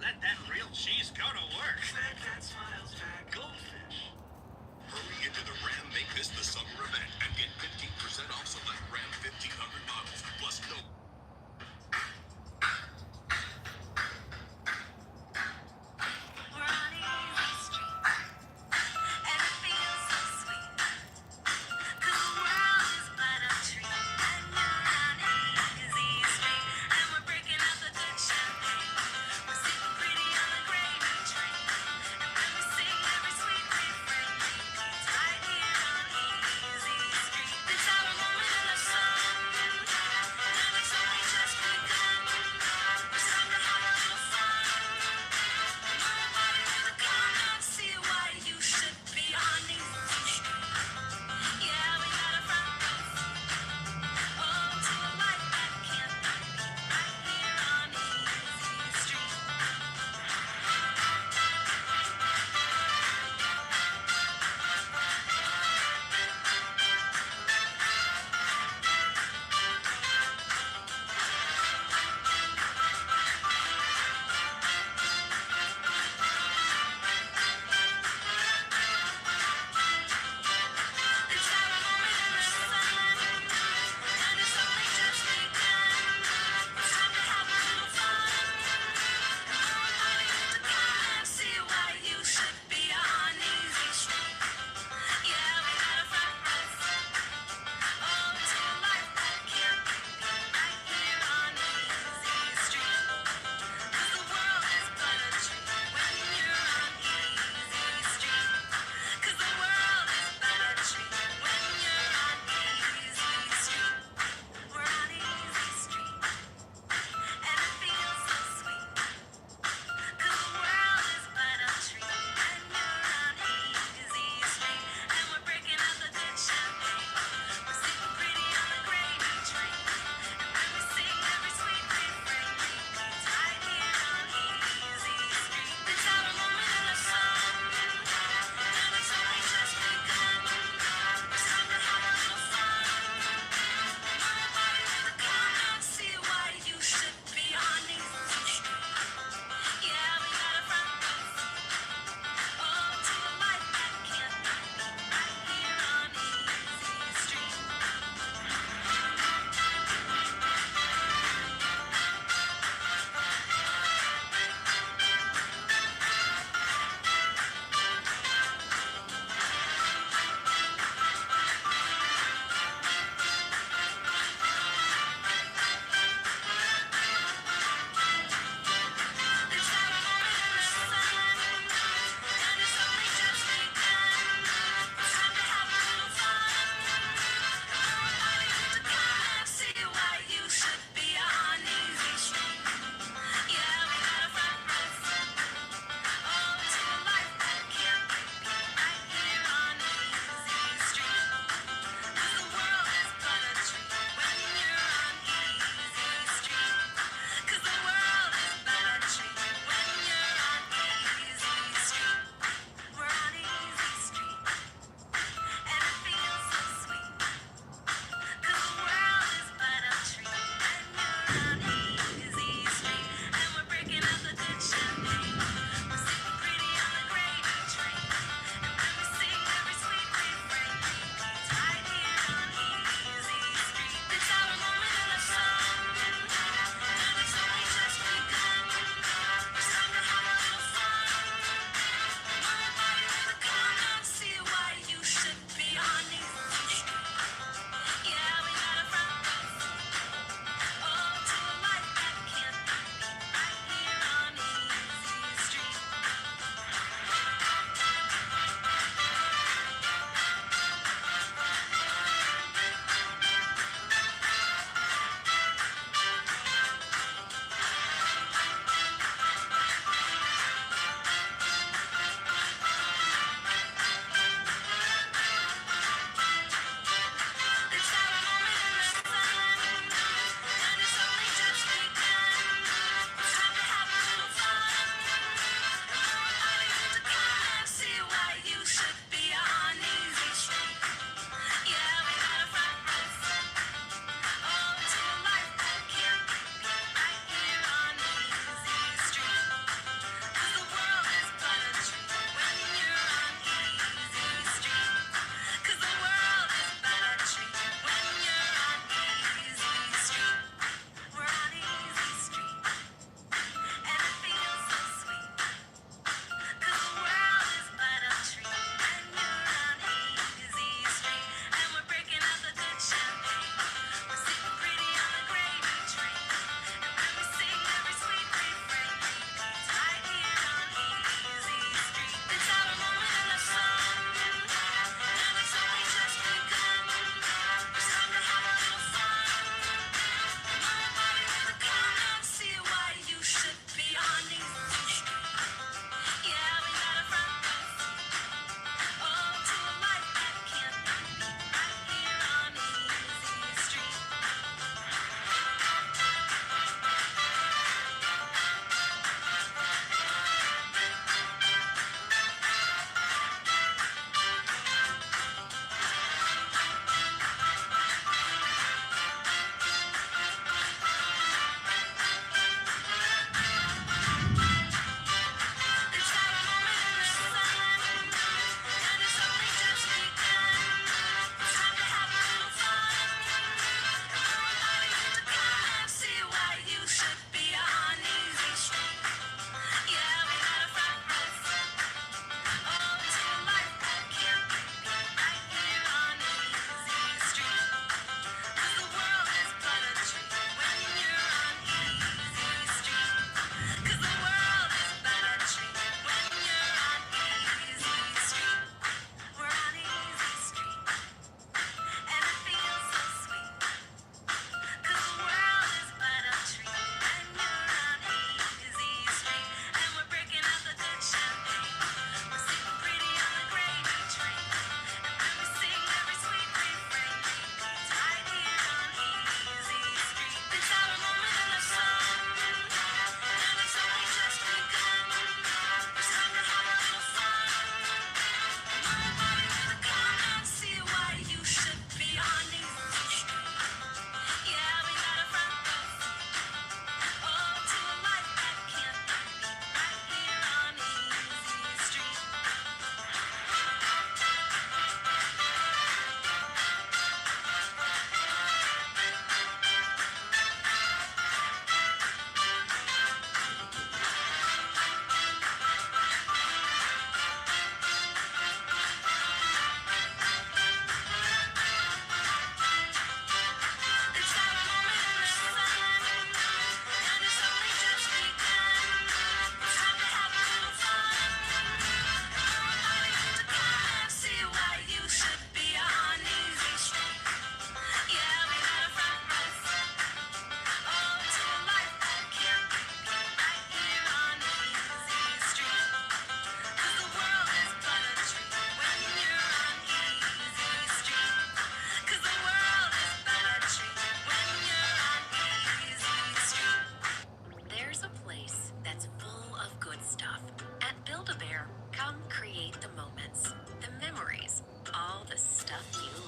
Let that real cheese go to work. Fat cat smiles back. Goldfish. Hurry into the Ram Make This the Summer event and get 15% off select Ram 1500 models. Plus no. We're on easy street, and it feels so sweet. 'Cause the world is but a treat, and you're on easy street, and we're breaking out the good champagne. We're sitting pretty on the gravy train,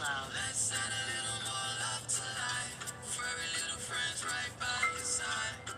love. Let's add a little more love to life. Furry little friends right by your side.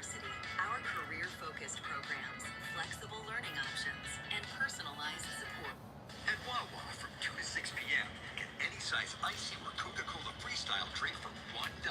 University. Our career-focused programs, flexible learning options, and personalized support. At Wawa from 2 to 6 p.m. Get any size icy or Coca-Cola Freestyle drink for $1.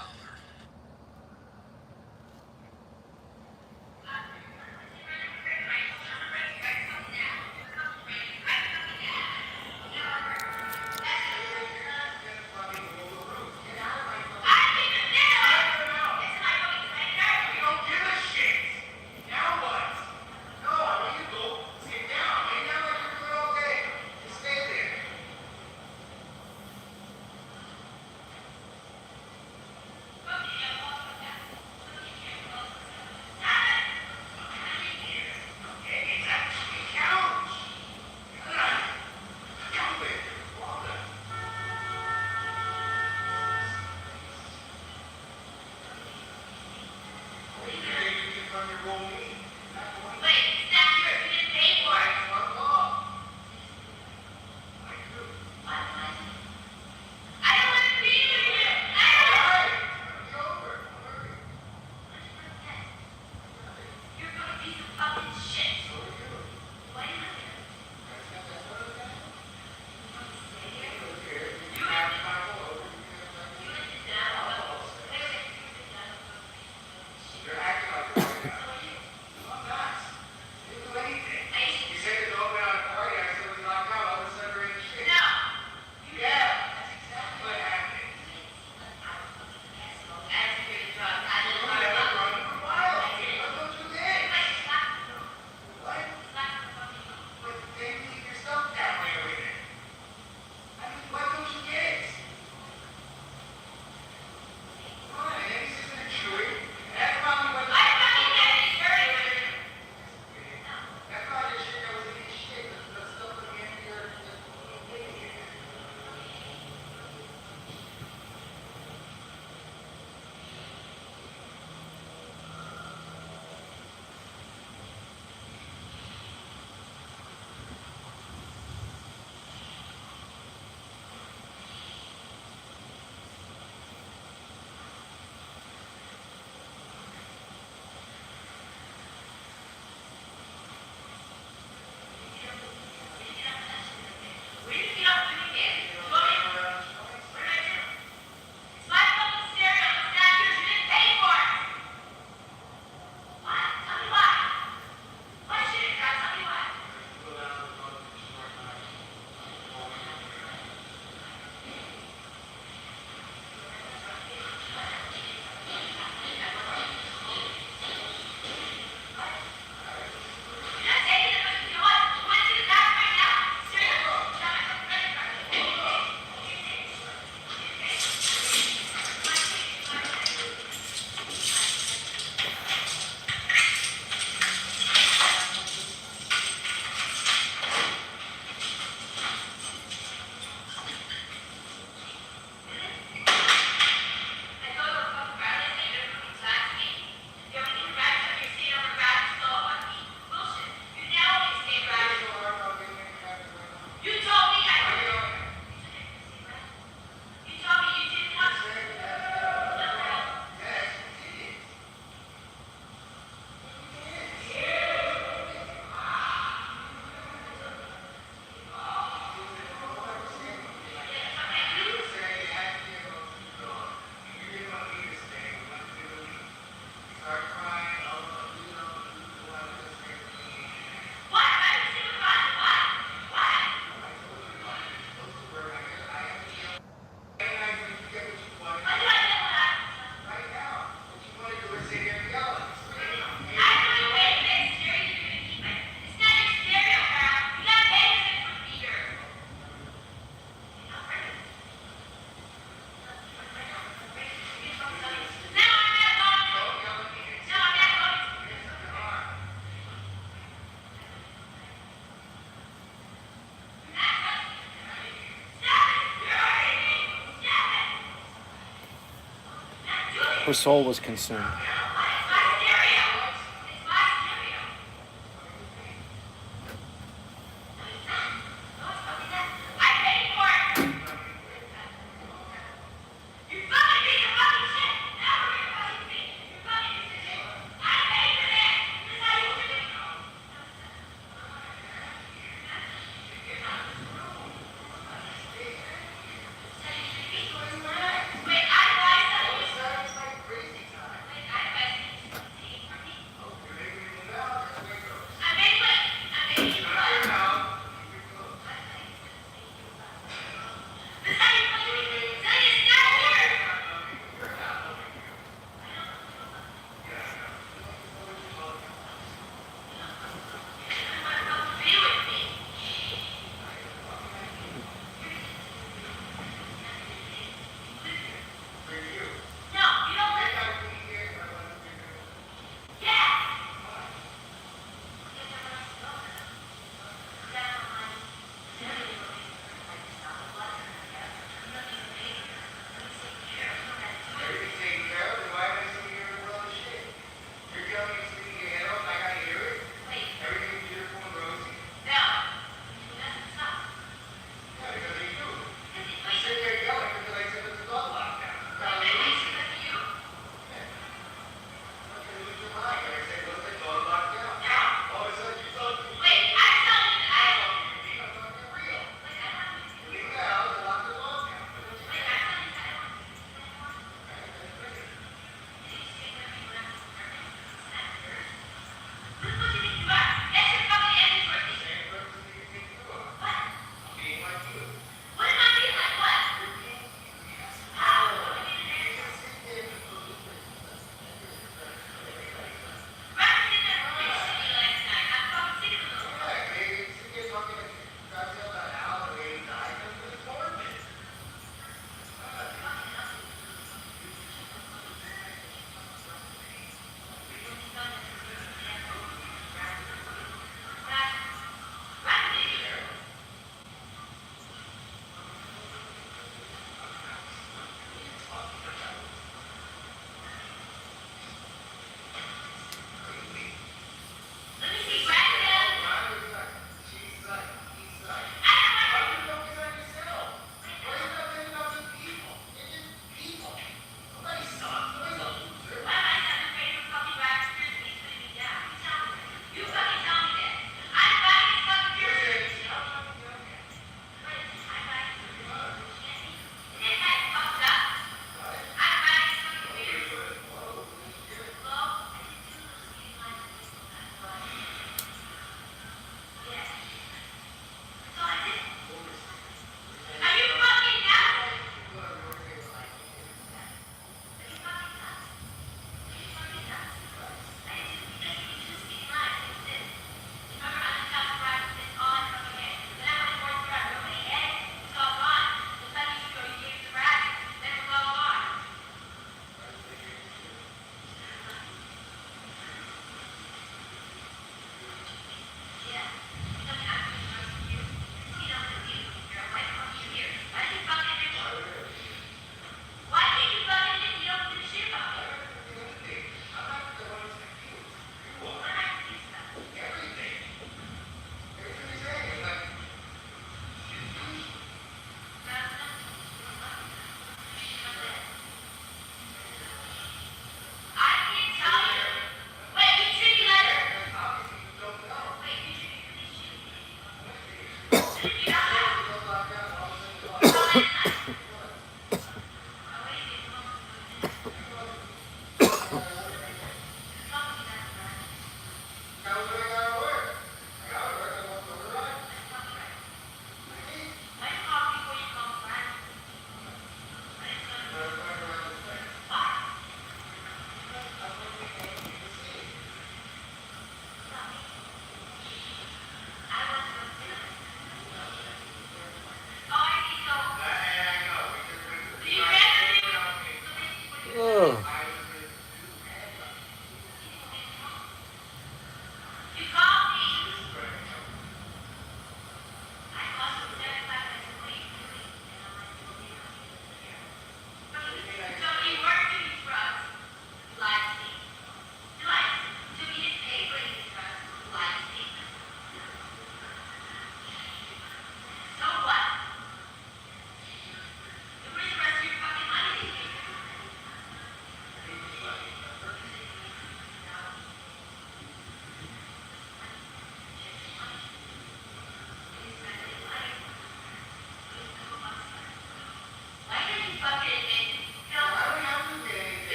Her soul was consumed.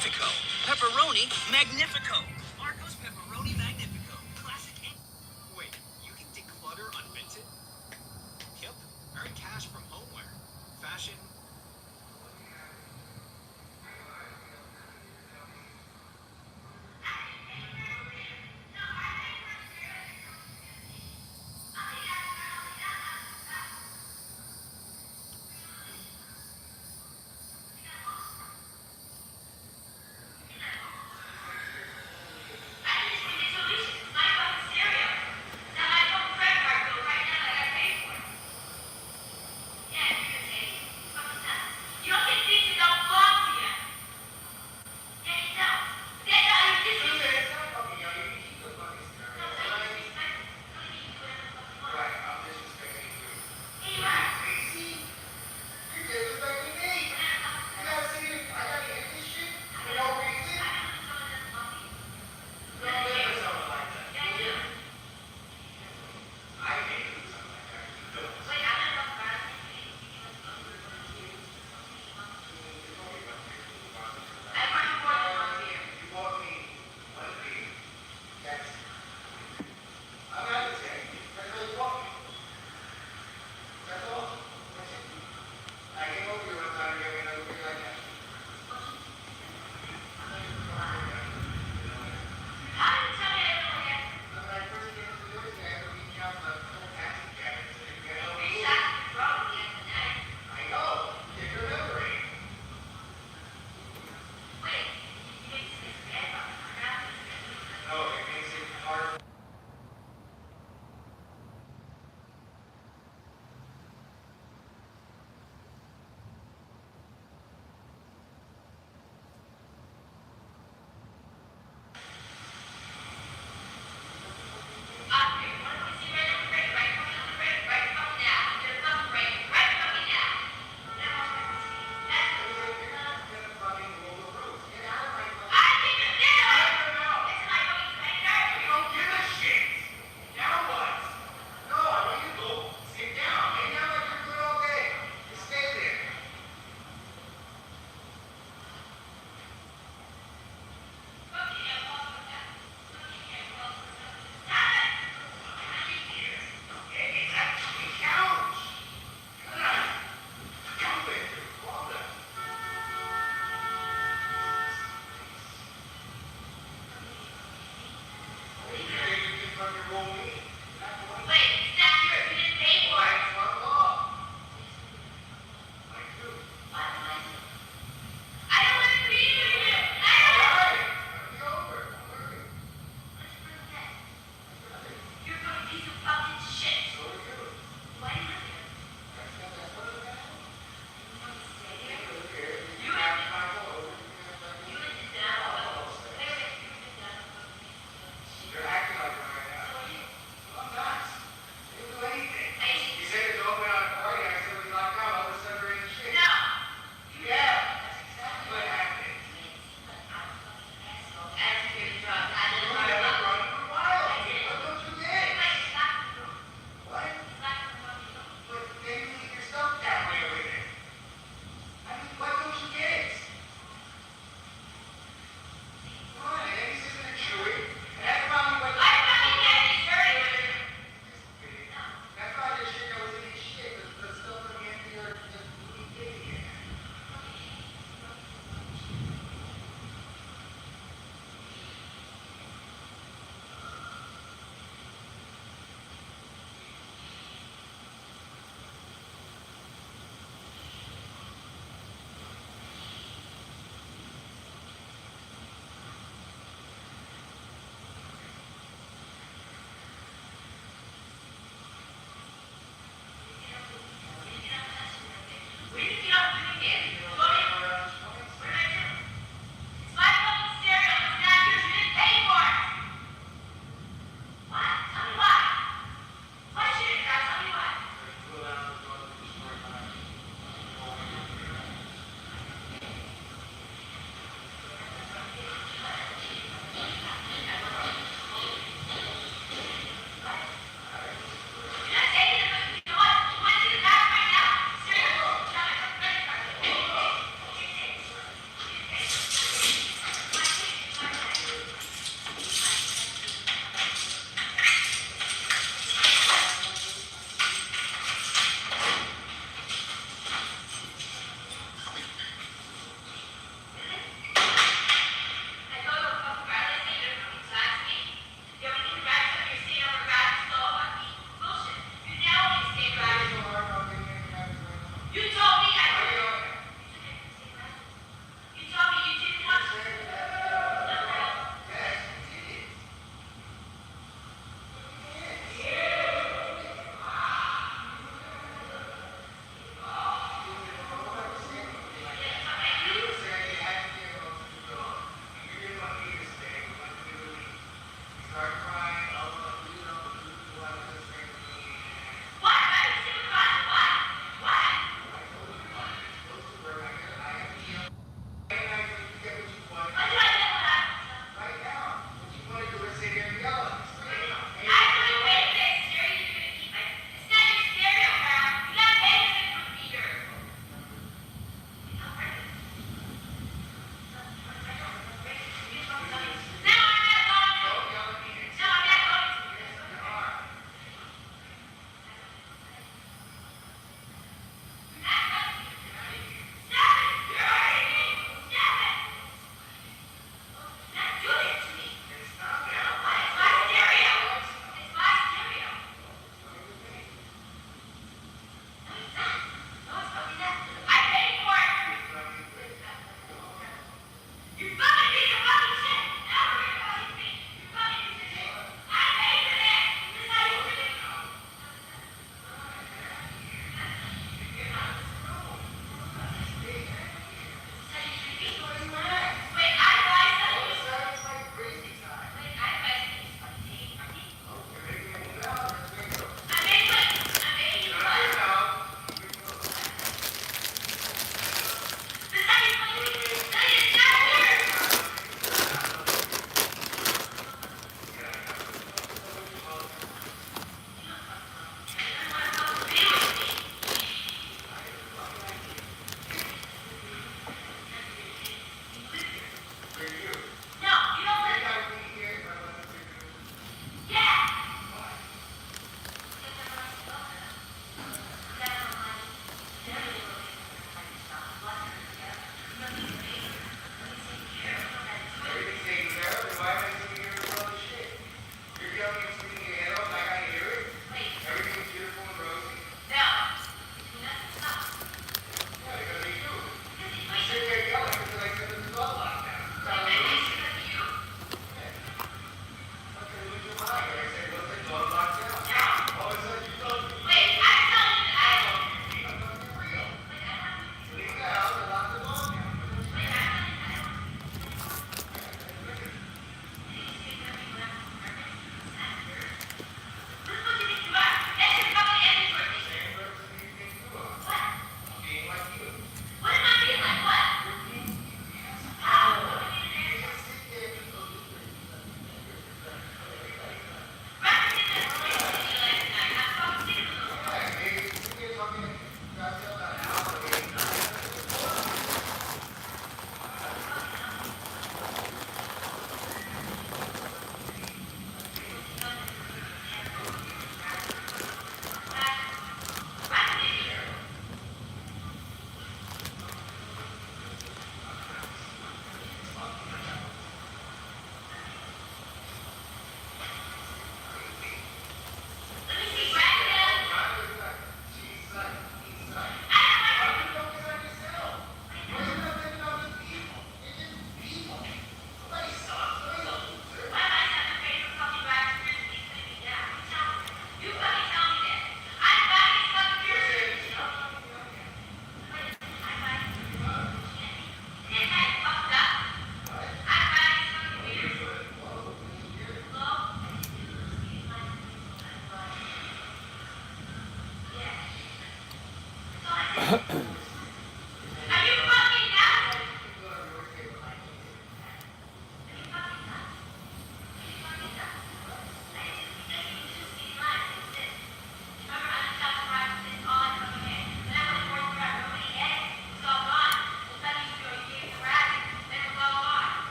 Magnifico. Pepperoni Magnifico. Marco's Pepperoni Magnifico. Classic. Wait, you can declutter unvented? Yep. Earn cash from homeware. Fashion.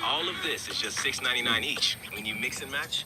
All of this is just $6.99 each. When you mix and match,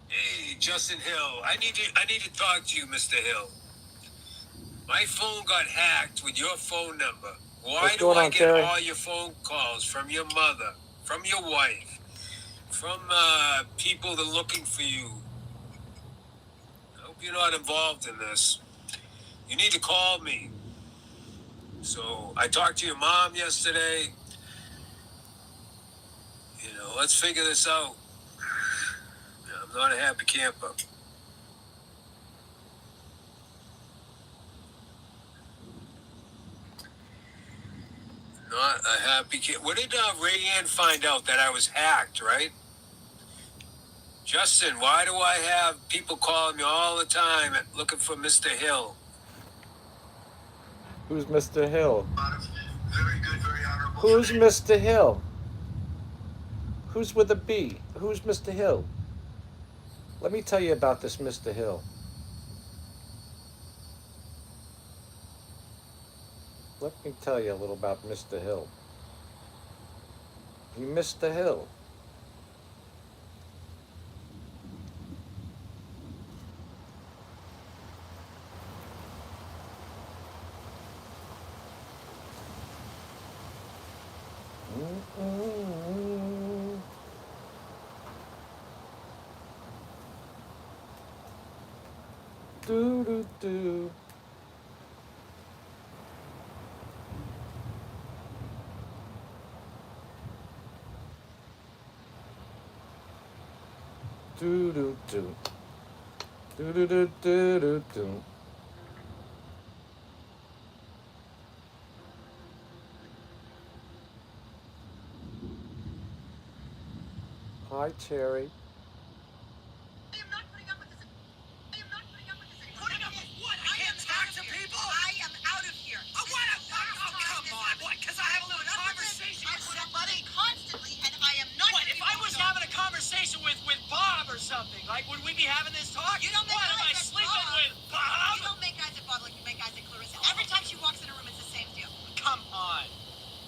Hey, Justin Hill. I need to talk to you, Mr. Hill. My phone got hacked with your phone number. Why do I get all your phone calls from your mother, from your wife, from people that are looking for you? you're not involved in this. You need to call me. So I talked to your mom yesterday. Let's figure this out. I'm not a happy camper. Not a happy camper. What did Rayanne find out? That I was hacked, right? Justin, why do I have people calling me all the time looking for Mr. Hill? Who's Mr. Hill? Very good, very honorable. Who's Mr. Hill? Who's with a B? Who's Mr. Hill? Let me tell you about this Mr. Hill. Let me tell you a little about Mr. Hill. He Mr. Hill. Do do do. Do do do. Do do do do do do. Hi, Cherry. I am not putting up with this. I am not putting up with this anymore. Putting up with what? I can't talk to people? I am out of here. Oh, what? Oh, come on. What? Because I have a little conversation I with put up somebody? with it constantly, and I am not. What? gonna If be I was moving on. having a conversation with Bob or something, like, would we be having this talk? You don't make What? Am I eyes at sleeping Bob. with Bob? You don't make eyes at Bob like you make eyes at Clarissa. Every time she walks in a room, it's the same deal. Come on.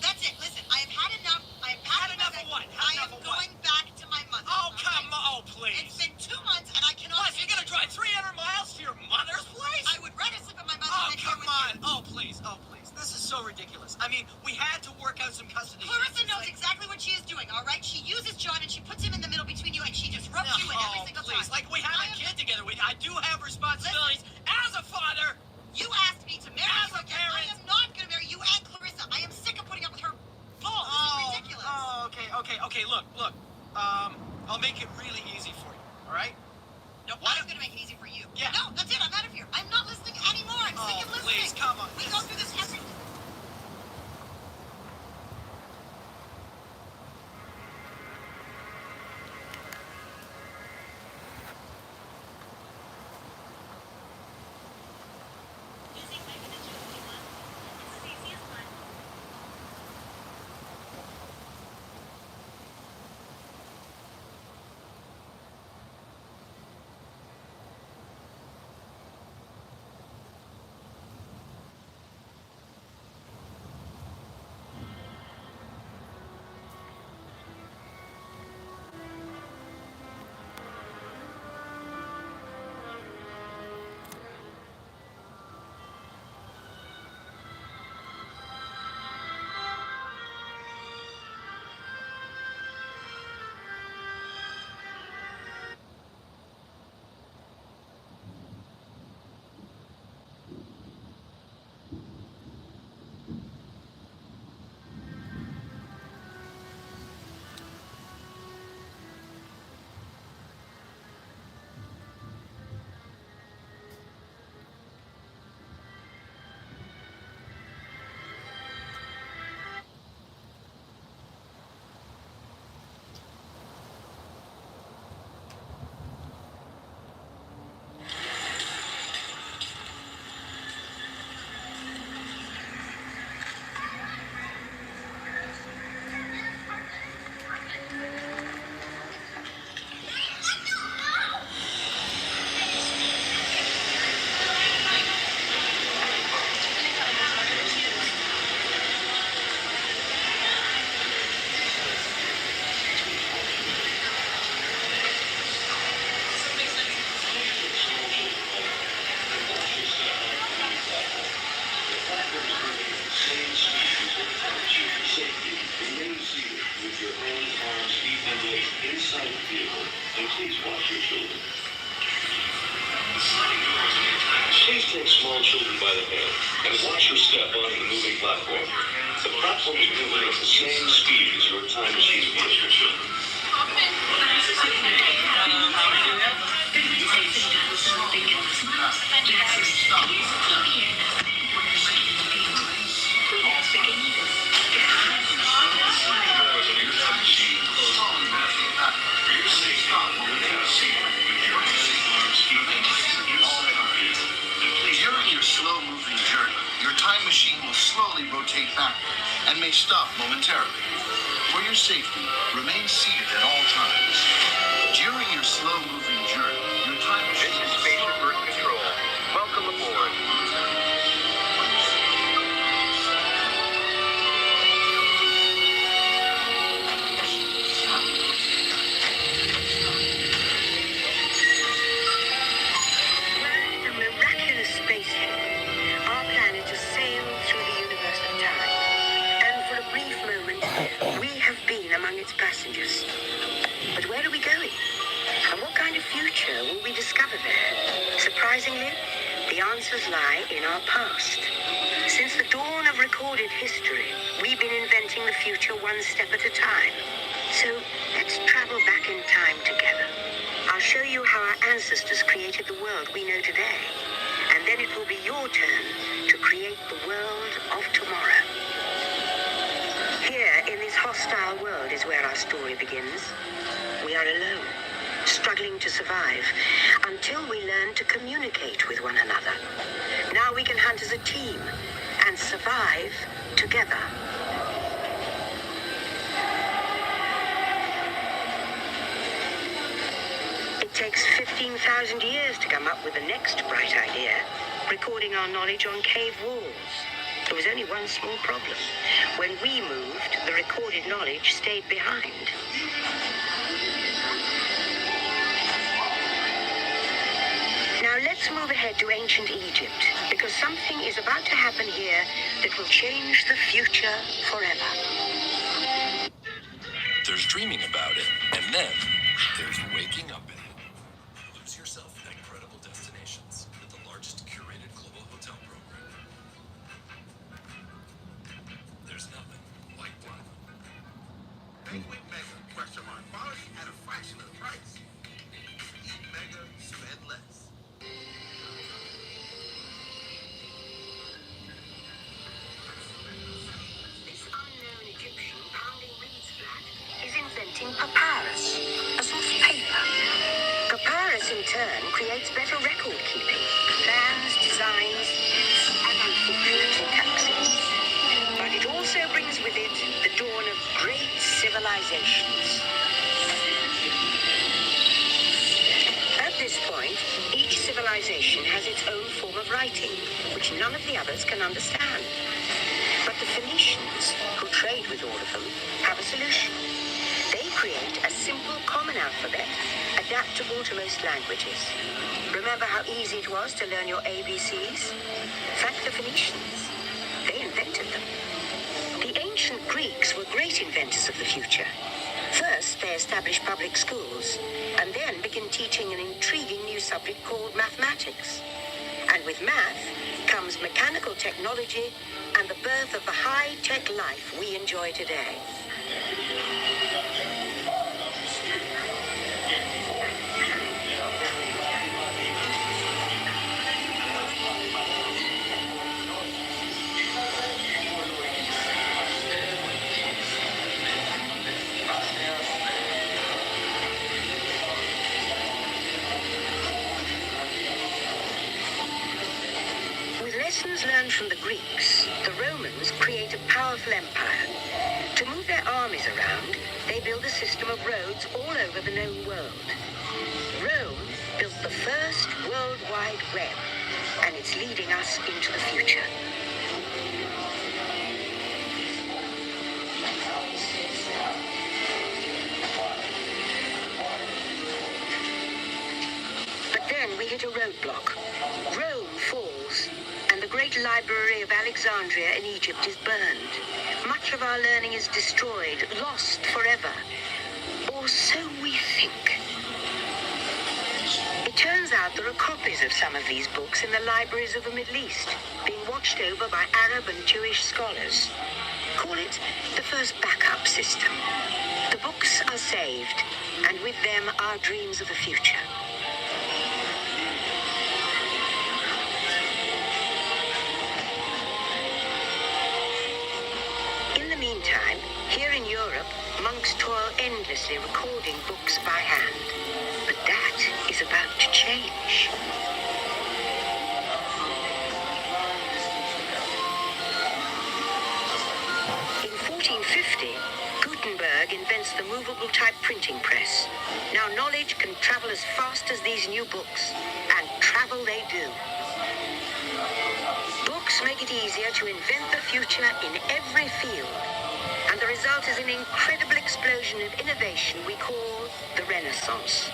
That's it. Listen, I have had enough. I have Had had enough of what? Had I enough am of what? going back to my mother. Oh, all come right? on. Oh, please. It's been 2 months, and I cannot. Plus, you're going to drive 300 miles to your mother's place? I would rather sleep at my mother's Oh, than here come with on. you. Oh, please. Oh, please. This is so ridiculous. I mean, we had to work out some custody. Clarissa issues, knows like- exactly what she is doing, all right? She uses John and she puts him in the middle between you and she just rubs you in every single please. time. Like, we have I a am- kid together. I do have responsibilities as a father. You asked me to marry As you a again. I parent. am not going to marry you and Clarissa. I am sick of putting up with her bull. This is ridiculous. Oh, okay. Look. I'll make it really easy for you, all right? No, Why I'm don't- going to make it easy for you. Yeah. No, that's it. I'm out of here. I'm not listening anymore. I'm sick of listening. Please, come on. We go through this every... Using mechanism it's the easiest one. Inside the vehicle, and please watch your children. small children by the hand and watch your step onto the moving platform. The platform is moving at the same speed as your time machine vehicle. During your slow-moving journey, your time machine will slowly rotate backward and may stop momentarily. For your safety, remain seated at all times. During your slow-moving journey, your time machine This is Station Birth Control. Welcome aboard. The miraculous spaceship, our planet has sailed through the universe of time. And for a brief moment, we have been among its passengers. But where are we going? And what kind of future will we discover there? Surprisingly, the answers lie in our past. Since the dawn of recorded history, we've been inventing the future one step at a time. So let's travel back in time together. I'll show you how our ancestors created the world we know today. And then it will be your turn to create the world of tomorrow. Here, in this hostile world, is where our story begins. We are alone, struggling to survive, until we learn to communicate with one another. Now we can hunt as a team and survive together. It takes 15,000 years to come up with the next bright idea, recording our knowledge on cave walls. There was only one small problem. When we moved, the recorded knowledge stayed behind. Now let's move ahead to ancient Egypt, because something is about to happen here that will change the future forever. There's dreaming about it, and then there's waking up in it. Lose yourself in incredible destinations with the largest curated global hotel program. There's nothing like Platinum. Banquet Mega quality at a fraction of the price. Eat Mega, spend less. This unknown Egyptian pounding reeds flat is inventing papyrus, a sort of paper. Papyrus, in turn, creates better record keeping, plans, designs, and unfortunately taxes. But it also brings with it the dawn of great civilizations. At this point, each civilization has its own form of writing, which none of the others can understand. But the Phoenicians, who trade with all of them, have a solution. They create a simple common alphabet, adaptable to most languages. Remember how easy it was to learn your ABCs? Thank the Phoenicians. They invented them. The ancient Greeks were great inventors of the future. First, they established public schools, and then began teaching an intriguing new subject called mathematics. And with math comes mechanical technology and the birth of the high-tech life we enjoy today. Lessons learned from the Greeks, the Romans create a powerful empire. To move their armies around, they build a system of roads all over the known world. Rome built the first World Wide Web, and it's leading us into the future. But then we hit a roadblock. Rome falls, and the great library of Alexandria in Egypt is burned. Much of our learning is destroyed, lost forever. Or so we think. It turns out there are copies of some of these books in the libraries of the Middle East, being watched over by Arab and Jewish scholars. Call it the first backup system. The books are saved, and with them our dreams of the future. In the meantime, here in Europe, monks toil endlessly recording books by hand. But that is about to change. In 1450, Gutenberg invents the movable type printing press. Now knowledge can travel as fast as these new books, and travel they do. Books make it easier to invent the future in every field, and the result is an incredible explosion of innovation we call the Renaissance.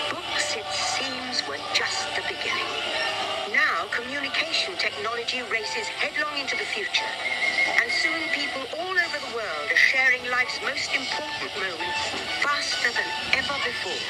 Books, it seems, were just the beginning. Now communication technology races headlong into the future, and soon people all over the world are sharing life's most important moments faster than ever before.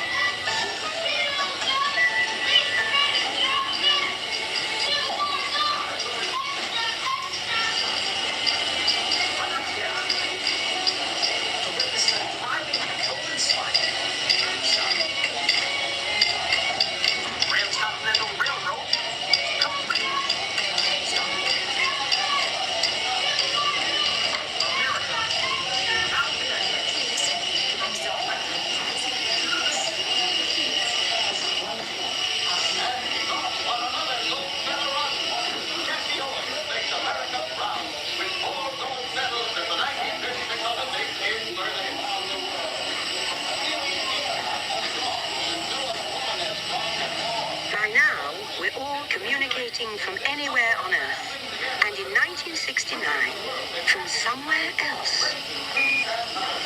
From anywhere on Earth, and in 1969, from somewhere else.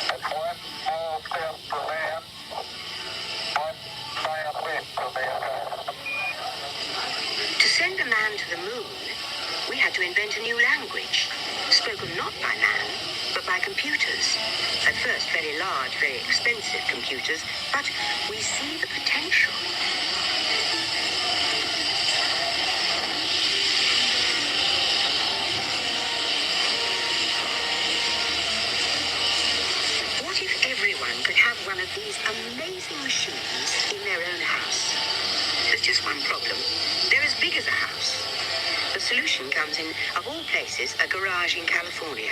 That's one small step for man, one giant leap for mankind. To send a man to the moon, we had to invent a new language, spoken not by man, but by computers. At first, very large, very expensive computers, but we see the potential. One of these amazing machines in their own house. There's just one problem. They're as big as a house. The solution comes in, of all places, a garage in California.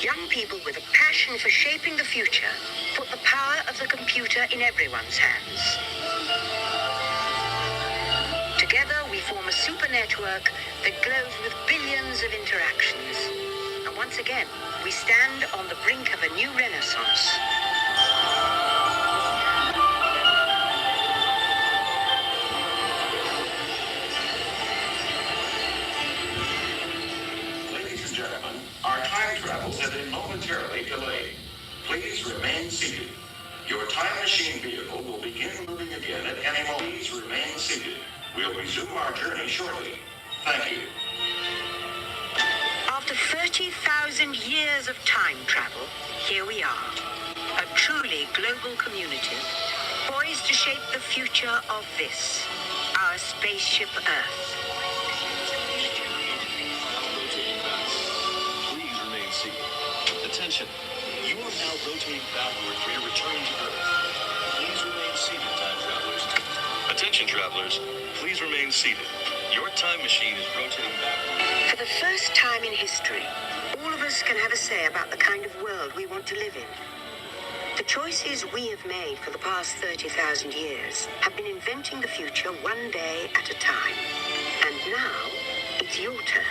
Young people with a passion for shaping the future put the power of the computer in everyone's hands. Together we form a super network that glows with billions of interactions. And once again, we stand on the brink of a new renaissance. Our time travels have been momentarily delayed. Please remain seated. Your time machine vehicle will begin moving again at any moment. Please remain seated. We'll resume our journey shortly. Thank you. After 30,000 years of time travel, here we are. A truly global community, poised to shape the future of this, our spaceship Earth. Attention, you are now rotating backward for your return to Earth. Please remain seated, time travelers. Attention, travelers, please remain seated. Your time machine is rotating backward. For the first time in history, all of us can have a say about the kind of world we want to live in. The choices we have made for the past 30,000 years have been inventing the future one day at a time. And now, it's your turn.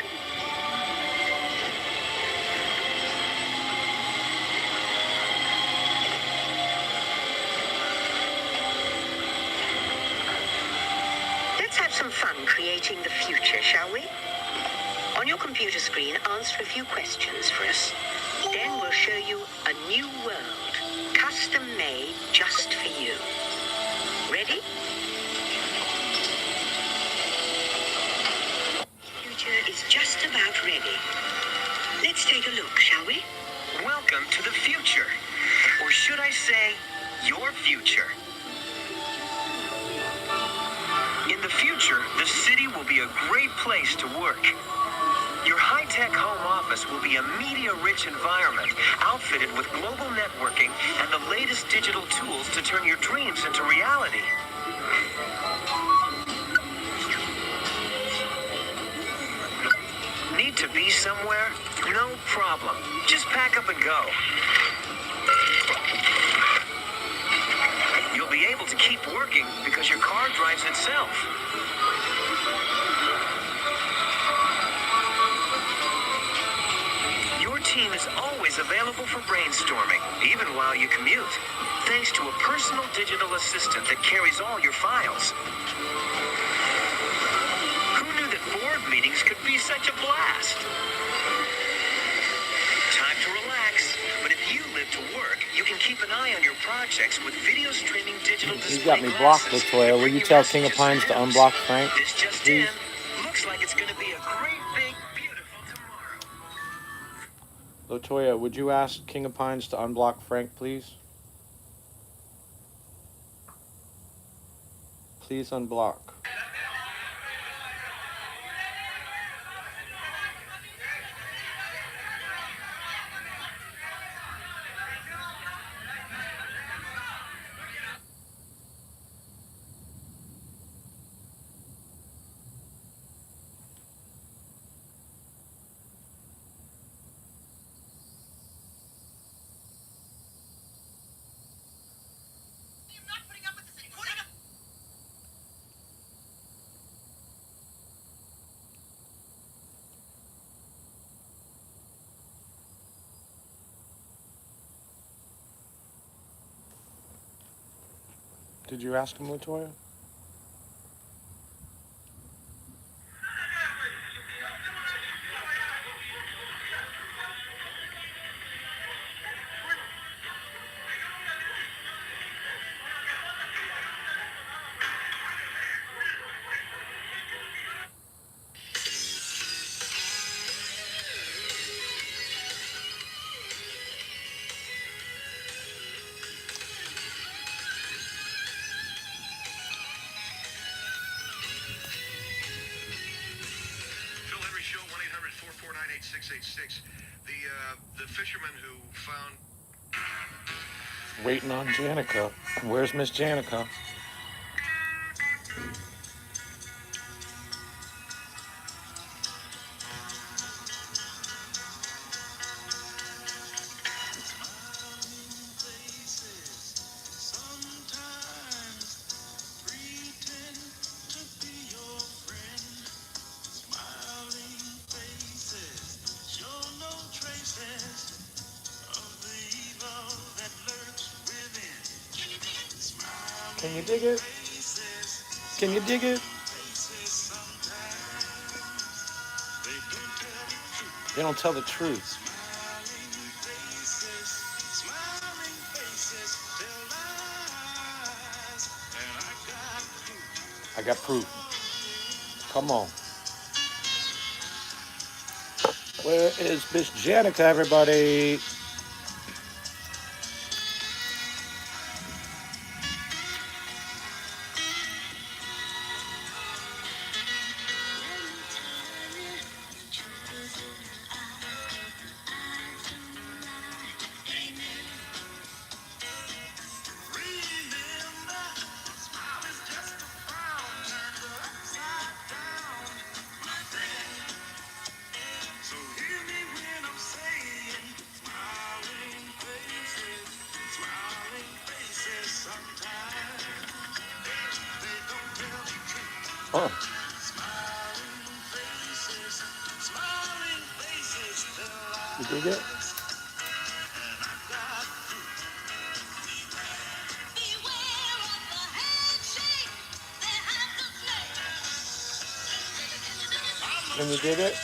Let's have some fun creating the future, shall we? On your computer screen, answer a few questions for us. Then we'll show you a new world, custom made just for you. Ready? The future is just just about ready. Let's take a look, shall we? Welcome to the future. Or should I say, your future. In the future, the city will be a great place to work. Your high-tech home office will be a media-rich environment, outfitted with global networking and the latest digital tools to turn your dreams into reality. Need to be somewhere? No problem. Just pack up and go. You'll be able to keep working because your car drives itself. Your team is always available for brainstorming, even while you commute, thanks to a personal digital assistant that carries all your files. Who knew that board meetings could be such a blast? Time to relax. But if you live to work, you can keep an eye on your projects with video streaming digital display. You got me blocked, Latoya. Will you tell King of Pines to unblock Frank? This just Please? in. Looks like it's going to be a great, big, beautiful tomorrow. Latoya, would you ask King of Pines to unblock Frank, please? Please unblock. Did you ask him, Latoya? Phil Henry Show, 1-800-449-8686. The fisherman who found... Waiting on Janica. Where's Miss Janica? Can you dig it? Can you dig it? They don't tell the truth. I got proof. Come on. Where is Miss Janica, everybody? Oh. You dig it? Can you dig it?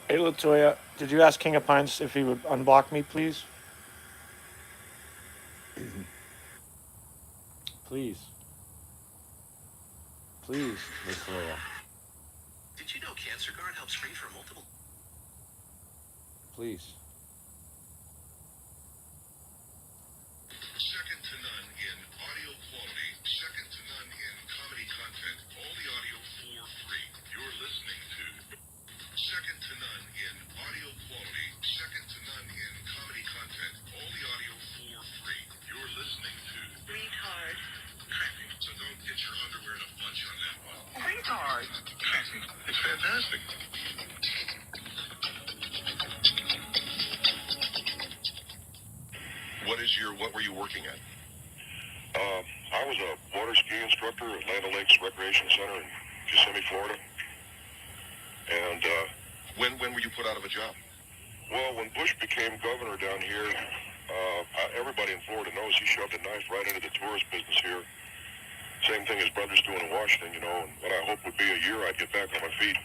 Hey, Latoya, did you ask King of Pines if he would unblock me, please? Please. Please, Latoya. Did you know Cancer Guard helps free for multiple? Please. Second to none in audio quality, second to none in comedy content, all the audio for free. You're listening to second to none in audio quality, second to none in comedy content, all the audio for free. You're listening to Retard. so don't get your underwear in a bunch on that one. Retard. It's fantastic. What were you working at? I was a water ski instructor at Land Lakes Recreation Center in Kissimmee, Florida. And When were you put out of a job? well, when Bush became governor down here, everybody in Florida knows he shoved a knife right into the tourist business here. Same thing his brother's doing in Washington, you know, and what I hope would be a year I'd get back on my feet.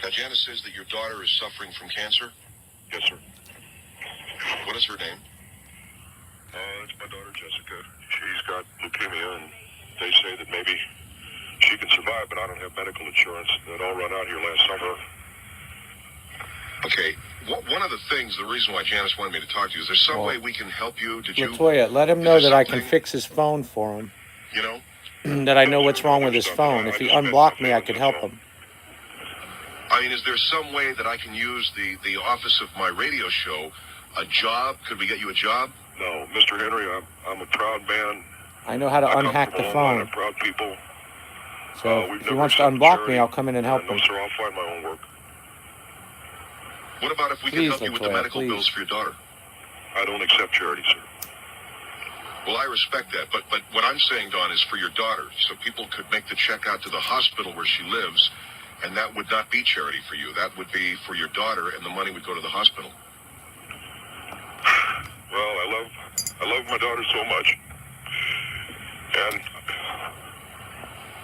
Now, Janice says that your daughter is suffering from cancer. Yes, sir. What is her name? It's my daughter, Jessica. She's got leukemia, and they say that maybe she can survive, but I don't have medical insurance. That all run out here last summer. Okay. One of the things, the reason why Janice wanted me to talk to you, is there some way we can help you? Latoya, let him know that I can fix his phone for him. You know? That I know what's wrong with his phone. If he unblocked me, I could help him. I mean, is there some way that I can use the office of my radio show, a job? Could we get you a job? No, Mr. Henry, I'm a proud man. I know how to unhack the phone. I'm proud people. So if he wants to unblock me, I'll come in and help him. No, sir, I'll find my own work. What about if we can help you with the medical bills for your daughter? I don't accept charity, sir. Well, I respect that, but what I'm saying, Don, is for your daughter, so people could make the check out to the hospital where she lives, and that would not be charity for you. That would be for your daughter, and the money would go to the hospital. Well, I love my daughter so much, and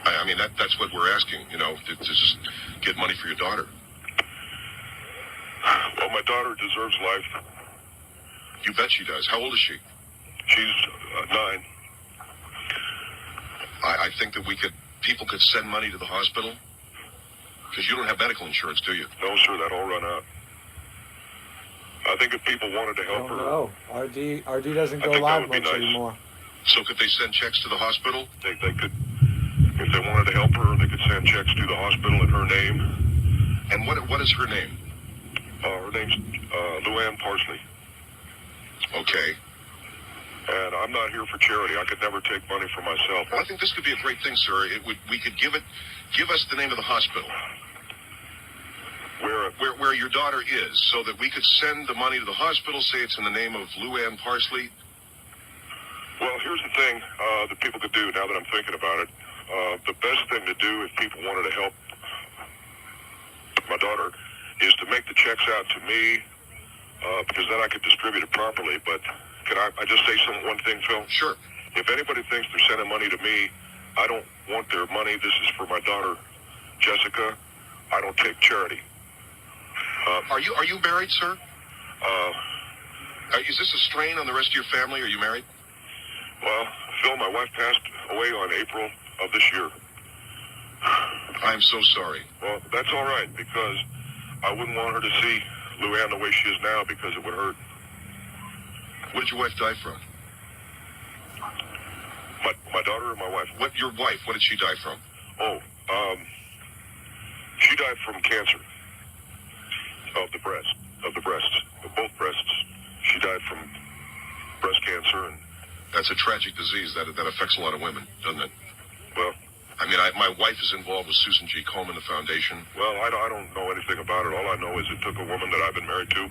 I mean that's what we're asking, you know, to just get money for your daughter. Well, my daughter deserves life. You bet she does. How old is she? She's 9. I think that people could send money to the hospital, because you don't have medical insurance, do you? No, sir, that'll all run out. I think if people wanted to help her... No, RD doesn't go live much anymore. So could they send checks to the hospital? They could, if they wanted to help her, they could send checks to the hospital in her name. And what is her name? Her name's Luann Parsley. Okay. And I'm not here for charity. I could never take money for myself. Well, I think this could be a great thing, sir. We could give us the name of the hospital. Where your daughter is, so that we could send the money to the hospital, say it's in the name of Luann Parsley. Well, here's the thing that people could do now that I'm thinking about it. The best thing to do if people wanted to help my daughter is to make the checks out to me, because then I could distribute it properly. But can I just say one thing, Phil? Sure. If anybody thinks they're sending money to me, I don't want their money. This is for my daughter, Jessica. I don't take charity. Are you married, sir? Is this a strain on the rest of your family? Are you married? Well, Phil, my wife passed away on April of this year. I'm so sorry. Well, that's all right, because I wouldn't want her to see Luann the way she is now, because it would hurt. What did your wife die from? My daughter or my wife? Your wife, what did she die from? Oh, she died from cancer of the breasts, of both breasts. She died from breast cancer, and that's a tragic disease that affects a lot of women, doesn't it? Well, I mean, my wife is involved with Susan G. Komen, the foundation. Well, I don't know anything about it. All I know is it took a woman that I've been married to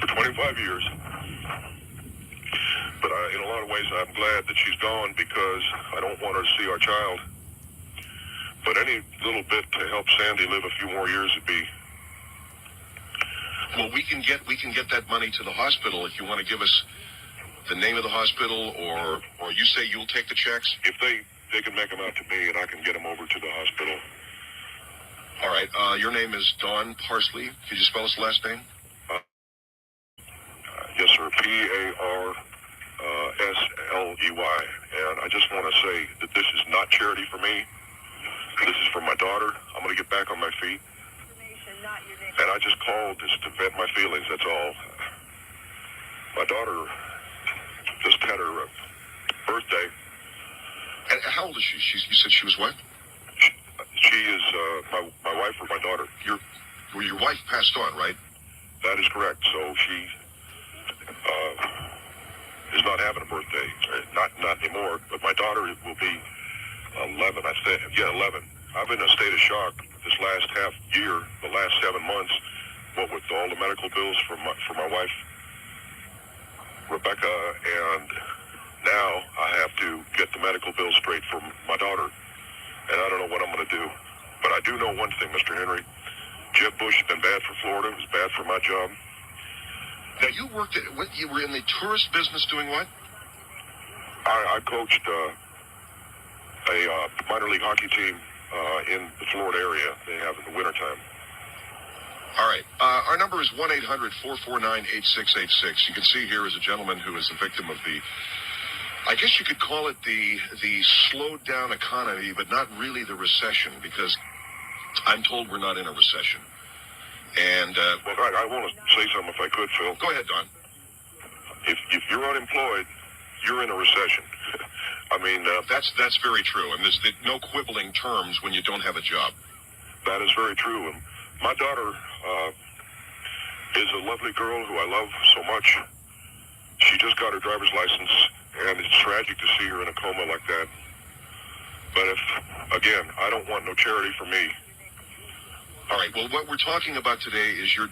for 25 years. But in a lot of ways, I'm glad that she's gone, because I don't want her to see our child. But any little bit to help Sandy live a few more years would be... Well, we can get that money to the hospital if you want to give us the name of the hospital, or you say you'll take the checks. If they can make them out to me, and I can get them over to the hospital. All right. Your name is Don Parsley. Could you spell his last name? Yes, sir. P-A-R-S-L-E-Y. And I just want to say that this is not charity for me. This is for my daughter. I'm going to get back on my feet. And I just called just to vent my feelings, that's all. My daughter just had her birthday. And how old is she? You said she was what? She is my wife or my daughter. Your wife passed on, right? That is correct. So she is not having a birthday. Not anymore. But my daughter will be 11. 11. I've been in a state of shock this last half year, the last 7 months, what with all the medical bills for my wife, Rebecca, and now I have to get the medical bills straight for my daughter. And I don't know what I'm going to do. But I do know one thing, Mr. Henry. Jeb Bush has been bad for Florida. It was bad for my job. Now, you were in the tourist business doing what? I coached a minor league hockey team in the Florida area. They have in the wintertime. All right. Our number is 1-800-449-8686. You can see here is a gentleman who is a victim of I guess you could call it the slowed down economy, but not really the recession, because I'm told we're not in a recession. And well, I want to say something if I could, Phil. Go ahead, Don. If you're unemployed, you're in a recession. I mean, that's very true. And there's no quibbling terms when you don't have a job. That is very true. And my daughter is a lovely girl who I love so much. She just got her driver's license, and it's tragic to see her in a coma like that. But again, I don't want no charity for me. All right, well, what we're talking about today is your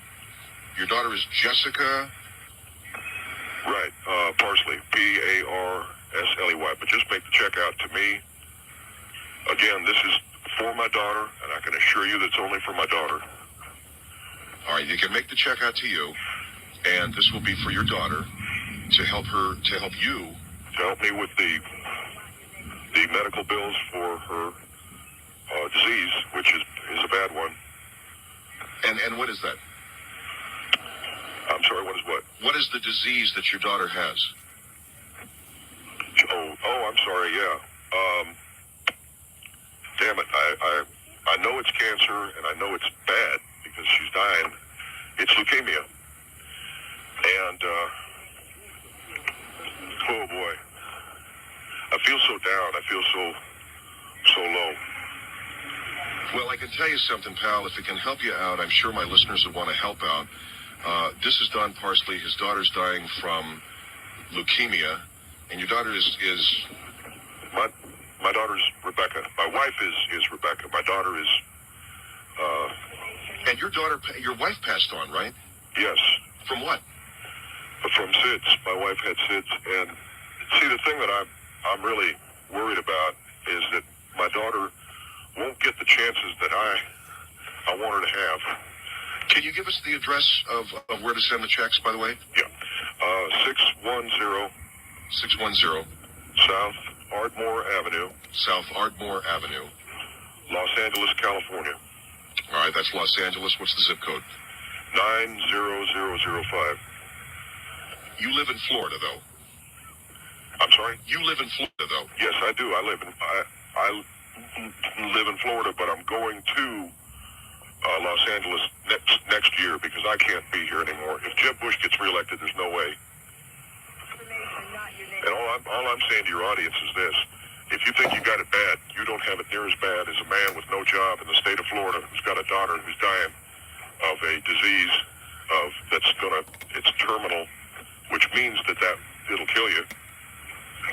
daughter is Jessica? Right, Parsley, P-A-R-S-L-E-Y. But just make the check out to me. Again, this is for my daughter, and I can assure you that's only for my daughter. All right, you can make the check out to you, and this will be for your daughter to help you. To help me with the medical bills for her disease, which is a bad one. And what is that? I'm sorry, what is what? What is the disease that your daughter has? Oh, I'm sorry, yeah. Damn it, I know it's cancer, and I know it's bad because she's dying. It's leukemia. And, oh boy. I feel so down. I feel so low. Well, I can tell you something, pal. If it can help you out, I'm sure my listeners would want to help out. This is Don Parsley. His daughter's dying from leukemia, and your daughter is my daughter's Rebecca. My wife is Rebecca. My daughter is. And your wife passed on, right? Yes. From what? From SIDS. My wife had SIDS, and see, the thing that I'm really worried about is that my daughter won't get the chances that I want her to have. Can you give us the address of where to send the checks, by the way? Yeah. 610 South Ardmore Avenue. South Ardmore Avenue. Los Angeles, California. All right, that's Los Angeles. What's the zip code? 90005. You live in Florida, though. I'm sorry? You live in Florida, though. Yes, I do. I live in Florida, but I'm going to Los Angeles next year because I can't be here anymore. If Jeb Bush gets reelected, there's no way. And all I'm saying to your audience is this. If you think you got it bad, you don't have it near as bad as a man with no job in the state of Florida who's got a daughter who's dying of a disease it's terminal, which means that it'll kill you.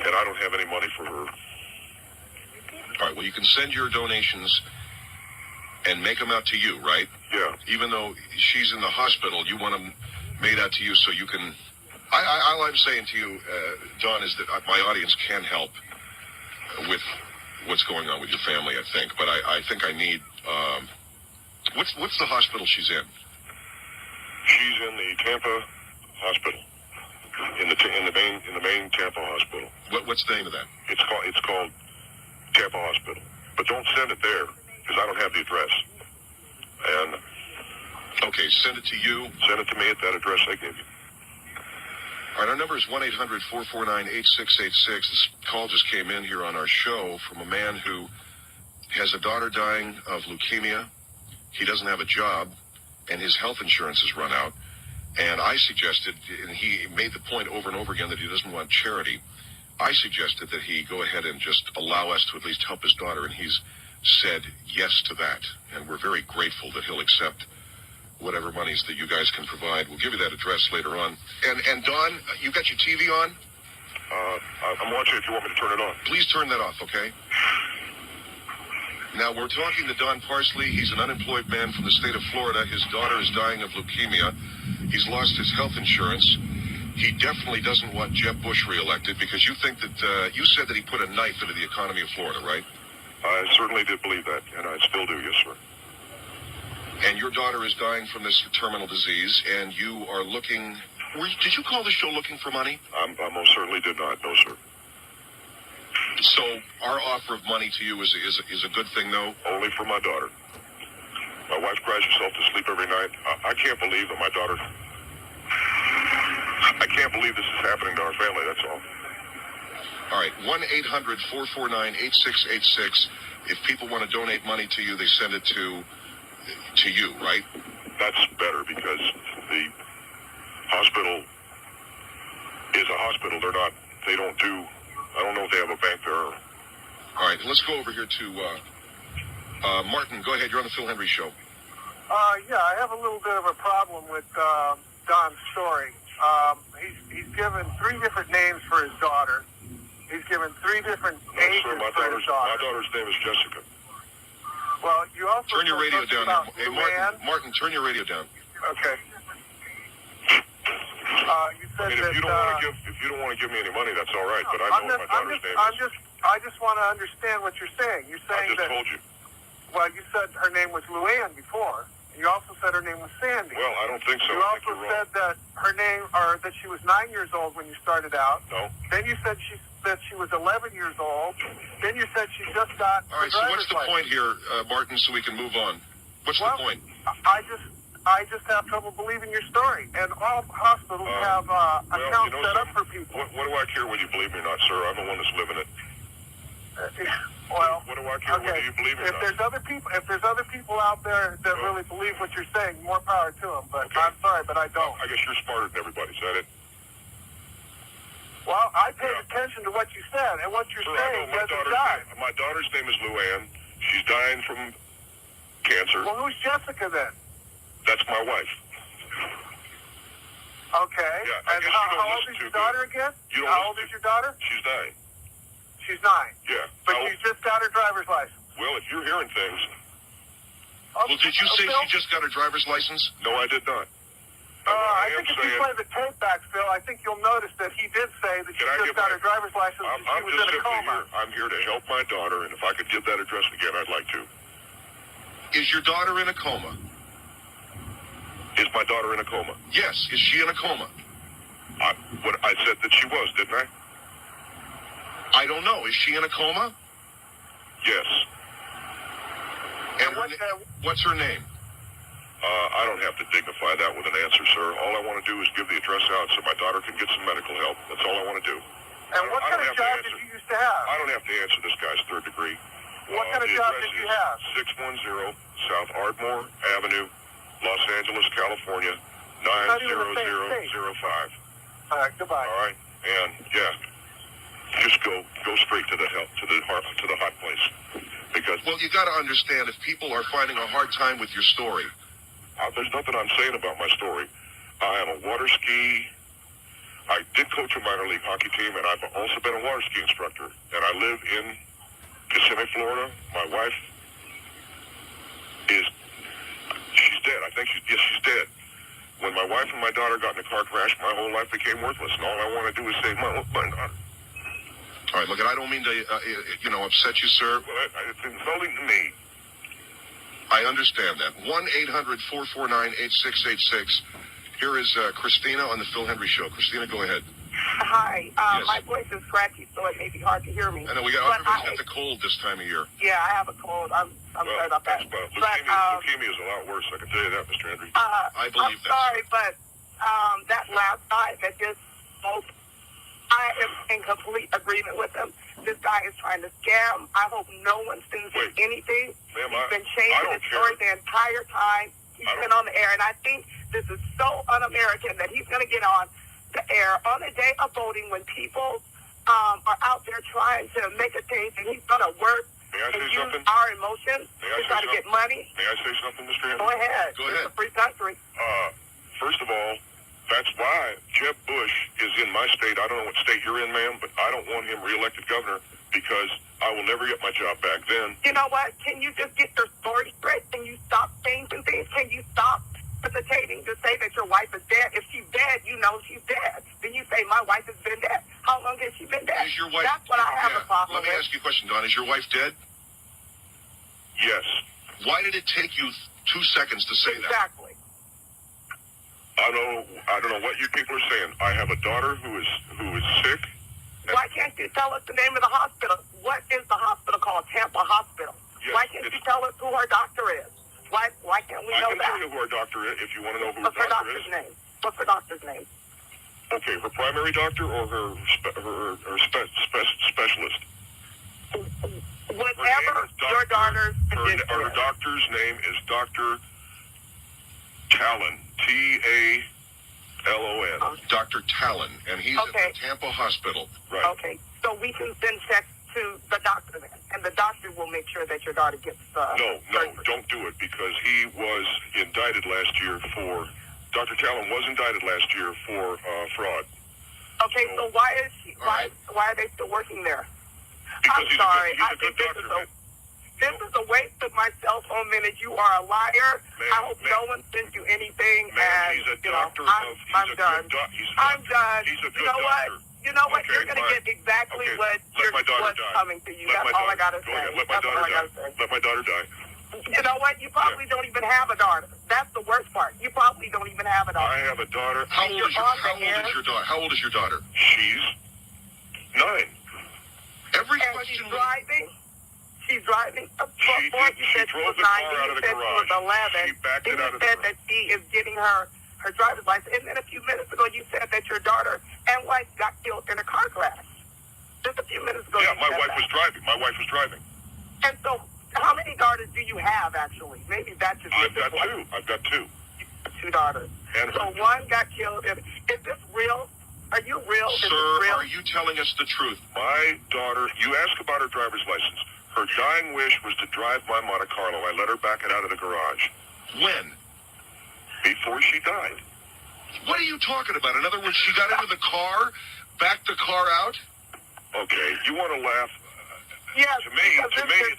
And I don't have any money for her. All right, well, you can send your donations and make them out to you, right? Yeah. Even though she's in the hospital, you want them made out to you so you can... all I'm saying to you, Don, is that my audience can help with what's going on with your family, I think. But I think I need... what's the hospital she's in? She's in the Tampa hospital. In the main Tampa hospital. What's the name of that? It's called Tampa Hospital. But don't send it there because I don't have the address. And Okay, send it to you. send it to me at that address I gave you. All right, our number is 1-800-449-8686. This call just came in here on our show from a man who has a daughter dying of leukemia. He doesn't have a job, and his health insurance has run out. And I suggested, and he made the point over and over again that he doesn't want charity. I suggested that he go ahead and just allow us to at least help his daughter, and he's said yes to that. And we're very grateful that he'll accept whatever monies that you guys can provide. We'll give you that address later on. And Don, you got your TV on? I'm watching if you want me to turn it on. Please turn that off, okay? Now, we're talking to Don Parsley. He's an unemployed man from the state of Florida. His daughter is dying of leukemia. He's lost his health insurance. He definitely doesn't want Jeb Bush reelected because you think that, you said that he put a knife into the economy of Florida, right? I certainly did believe that, and I still do, yes, sir. And your daughter is dying from this terminal disease, and you are looking... Did you call the show looking for money? I most certainly did not, no, sir. So our offer of money to you is a good thing, though? Only for my daughter. My wife cries herself to sleep every night. I can't believe that my daughter... I can't believe this is happening to our family, that's all. All right, 1-800-449-8686. If people want to donate money to you, they send it to you, right? That's better because the hospital is a hospital. They don't do... I don't know if they have a bank there. All right, let's go over here to Martin. Go ahead, you're on the Phil Henry Show. Yeah, I have a little bit of a problem with Don's story. He's given 3 different names for his daughter. He's given 3 different ages sir, my for his daughter. My daughter's name is Jessica. Well, you also turn your radio down. Hey, Martin, turn your radio down. Okay. You said if you don't want to give me any money, that's all right. But I know what my daughter's name is. I just want to understand what you're saying. You're saying I just told you. Well, you said her name was Luann before. You also said her name was Sandy. Well, I don't think so. You also said that her name, or that she was 9 years old when you started out. No. Then you said she was 11 years old. Then you said she just got. All right. So what's the point here, Martin? So we can move on. What's the point? I just have trouble believing your story. And all hospitals have accounts set up for people. What do I care whether you believe me or not, sir? I'm the one that's living it. Well, what do I care whether you believe it or not? If there's other people out there that really believe what you're saying, more power to them. But I'm sorry, but I don't. I guess you're smarter than everybody. Is that it? Well, I paid attention to what you said, and what you're saying doesn't die. My daughter's name is Luann. She's dying from cancer. Well, who's Jessica then? That's my wife. Okay. Yeah, and how old is your daughter again? How old is your daughter? She's 9. She's 9. Yeah. But she's just got her driver's license. Well, if you're hearing things... Well, did you say she just got her driver's license? No, I did not. I think if you play the tape back, Phil, I think you'll notice that he did say that she just got her driver's license and she was in a coma. I'm here to help my daughter, and if I could give that address again, I'd like to. Is your daughter in a coma? Is my daughter in a coma? Yes. Is she in a coma? I said that she was, didn't I? I don't know. Is she in a coma? Yes. And what's her name? I don't have to dignify that with an answer, sir. All I want to do is give the address out so my daughter can get some medical help. That's all I want to do. And what kind of job did you used to have? I don't have to answer this guy's third degree. What kind of job did you have? 610 South Ardmore Avenue, Los Angeles, California, 90005. All right, goodbye. All right, and just go straight to the hot place. Because you got to understand, if people are finding a hard time with your story, there's nothing I'm saying about my story. I am a water ski. I did coach a minor league hockey team, and I've also been a water ski instructor. And I live in Kissimmee, Florida. My wife she's dead. I think she's dead. When my wife and my daughter got in a car crash, my whole life became worthless, and all I want to do is save my daughter. All right, look, I don't mean to, upset you, sir. Well, it's insulting to me. I understand that. 1-800-449-8686. Here is Christina on the Phil Henry Show. Christina, go ahead. Hi. Yes. My voice is scratchy, so it may be hard to hear me. I know everybody's got the cold this time of year. Yeah, I have a cold. I'm sorry about that. Leukemia is a lot worse. I can tell you that, Mr. Henry. I believe I'm sorry, but that last guy that just spoke, I am in complete agreement with him. This guy is trying to scam. I hope no one sends him anything. Ma'am, He's been changing his story the entire time he's been on the air, and I think this is so un-American that he's going to get on the air on the day of voting when people are out there trying to make a change, and he's going to work and use our emotions to try to get money. May I say something, Mr. Henry? Go ahead. Go ahead. It's a free country. First of all, that's why Jeb Bush is in my state. I don't know what state you're in, ma'am, but I don't want him reelected governor because I will never get my job back then. You know what? Can you just get your story straight? Can you stop changing things? Can you stop hesitating to say that your wife is dead? If she's dead, you know she's dead. Then you say, my wife has been dead. How long has she been dead? Is your wife, That's what I have a problem with. Let me ask you a question, Don. Is your wife dead? Yes. Why did it take you 2 seconds to say that? Exactly. I don't know what you people are saying. I have a daughter who is sick. Why can't you tell us the name of the hospital? What is the hospital called? Tampa Hospital. Yes, why can't you tell us who her doctor is? Why can't we know I can that? tell you who her doctor is if you want to know who What's her her doctor doctor's is. name? What's her doctor's name? Okay, her primary doctor or her specialist? Whatever your daughter's condition Her is. doctor's name is Dr. Talon. T-A-L-O-N. Dr. Talon, and he's at the Tampa Hospital. Right. Okay, so we can send checks to the doctor then, and the doctor will make sure that your daughter gets No, don't do it, because he was indicted last year for... Dr. Talon was indicted last year for fraud. Okay, so why are they still working there? Because I'm sorry. I think this is a waste of my cell phone minute. You are a liar. I hope no one sends you anything. He's a doctor. I'm done. I'm done. He's a good you know doctor. what? You know what? Okay, You're going to get exactly what's coming to you. That's all I got to say. Let my daughter die. Let my daughter die. You know what? You probably don't even have a daughter. That's the worst part. You probably don't even have a daughter. I have a daughter. How old is your daughter? How old is your daughter? She's 9. Every and question. She's driving. She's driving. She drove the car out of the garage. She was 11. She backed it out of the said garage. that she is getting her driver's license. And then a few minutes ago, you said that your daughter and wife got killed in a car crash. Just a few minutes ago. Yeah, my wife was driving. My wife was driving. And so, how many daughters do you have, actually? Maybe that's just... I've got 2. I've got 2. 2 daughters. And so one got killed. Is this real? Are you real? Sir, are you telling us the truth? My daughter, you asked about her driver's license. Her dying wish was to drive my Monte Carlo. I let her back it out of the garage. When? Before she died. What are you talking about? In other words, she got into the car, backed the car out? Okay, you want to laugh? Yes, to me, it's amazing.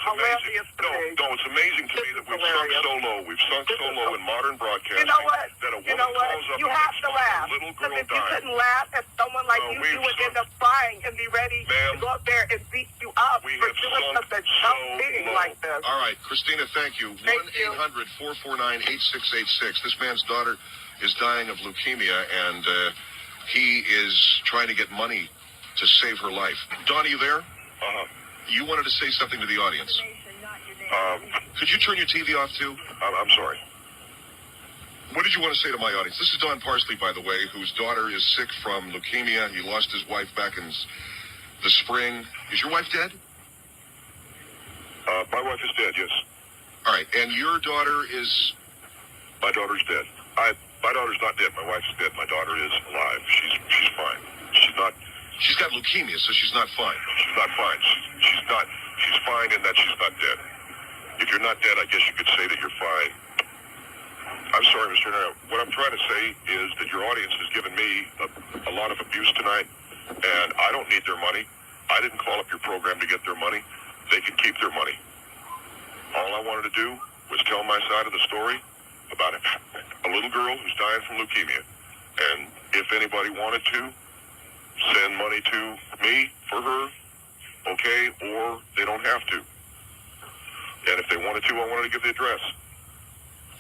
No, it's amazing to me that we've sunk so low. We've sunk so low in modern broadcasting. You know what? That a woman calls up You have to laugh. a little girl Because if died. you couldn't laugh at someone like you would end up crying and be ready to go up there and beat you up for doing something cheating like this. All right, Christina, thank you. 1-800-449-8686. This man's daughter is dying of leukemia, and he is trying to get money to save her life. Don, are you there? Uh-huh. You wanted to say something to the audience. Could you turn your TV off, too? I'm sorry. What did you want to say to my audience? This is Don Parsley, by the way, whose daughter is sick from leukemia. He lost his wife back in the spring. Is your wife dead? My wife is dead, yes. All right, and your daughter is... My daughter's dead. My daughter's not dead. My wife's dead. My daughter is alive. She's fine. She's not... She's got leukemia, so she's not fine. She's not fine. She's fine in that she's not dead. If you're not dead, I guess you could say that you're fine. I'm sorry, Mr. Turner. What I'm trying to say is that your audience has given me a lot of abuse tonight, and I don't need their money. I didn't call up your program to get their money. They can keep their money. All I wanted to do was tell my side of the story about a little girl who's dying from leukemia. And if anybody wanted to, send money to me for her, okay, or they don't have to. And if they wanted to, I wanted to give the address.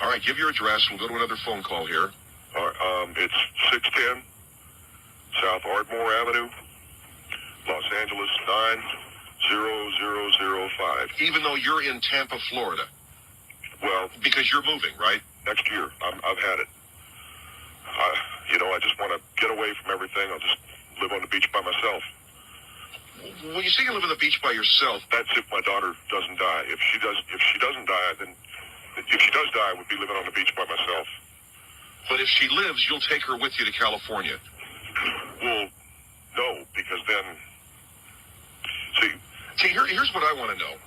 All right, give your address. We'll go to another phone call here. All right, it's 610 South Ardmore Avenue, Los Angeles 90005. Even though you're in Tampa, Florida. Well, because you're moving, right? Next year. I've had it. I just want to get away from everything. I'll just live on the beach by myself. When you say you live on the beach by yourself, that's if my daughter doesn't die. If she doesn't die, then if she does die, I would be living on the beach by myself. But if she lives, you'll take her with you to California. Well, no, because then, here's what I want to know.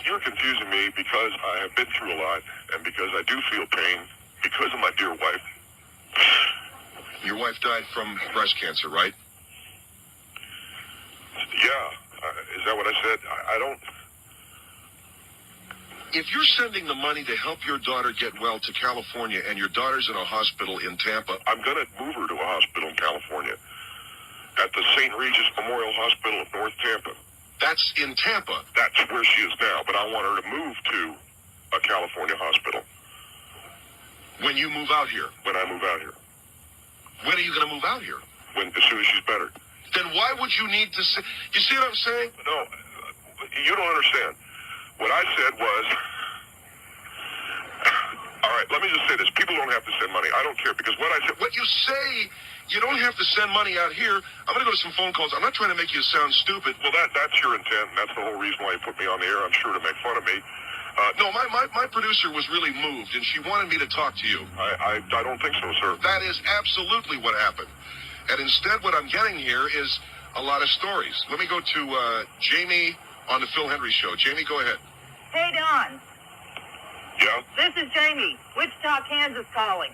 You're confusing me because I have been through a lot, and because I do feel pain because of my dear wife. Your wife died from breast cancer, right? Yeah. Is that what I said? I don't... If you're sending the money to help your daughter get well to California and your daughter's in a hospital in Tampa... I'm going to move her to a hospital in California. At the St. Regis Memorial Hospital of North Tampa. That's in Tampa? That's where she is now, but I want her to move to a California hospital. When you move out here? When I move out here. When are you going to move out here? As soon as she's better. Then why would you need to say... You see what I'm saying? No, you don't understand. What I said was... All right, let me just say this. People don't have to send money. I don't care, because what I said... What you say, you don't have to send money out here. I'm going to go to some phone calls. I'm not trying to make you sound stupid. Well, that's your intent, and that's the whole reason why you put me on the air, I'm sure, to make fun of me. No, my producer was really moved, and she wanted me to talk to you. I don't think so, sir. That is absolutely what happened. And instead, what I'm getting here is a lot of stories. Let me go to Jamie on the Phil Henry Show. Jamie, go ahead. Hey, Don. Yeah? This is Jamie, Wichita, Kansas calling.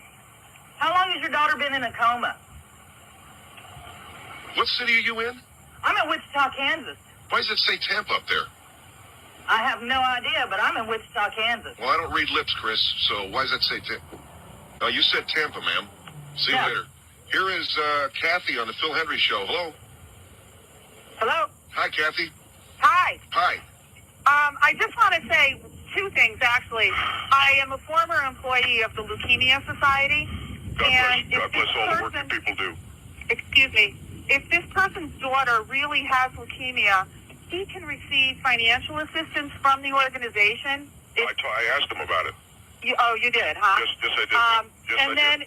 How long has your daughter been in a coma? What city are you in? I'm in Wichita, Kansas. Why does it say Tampa up there? I have no idea, but I'm in Wichita, Kansas. Well, I don't read lips, Chris, so why does that say Tampa? You said Tampa, ma'am. See you later. Here is Kathy on the Phil Henry Show. Hello? Hello? Hi, Kathy. Hi. Hi. I just want to say two things, actually. I am a former employee of the Leukemia Society. God bless all the work that people do. Excuse me. If this person's daughter really has leukemia, he can receive financial assistance from the organization. I asked him about it. You did, huh? Yes, I did. And then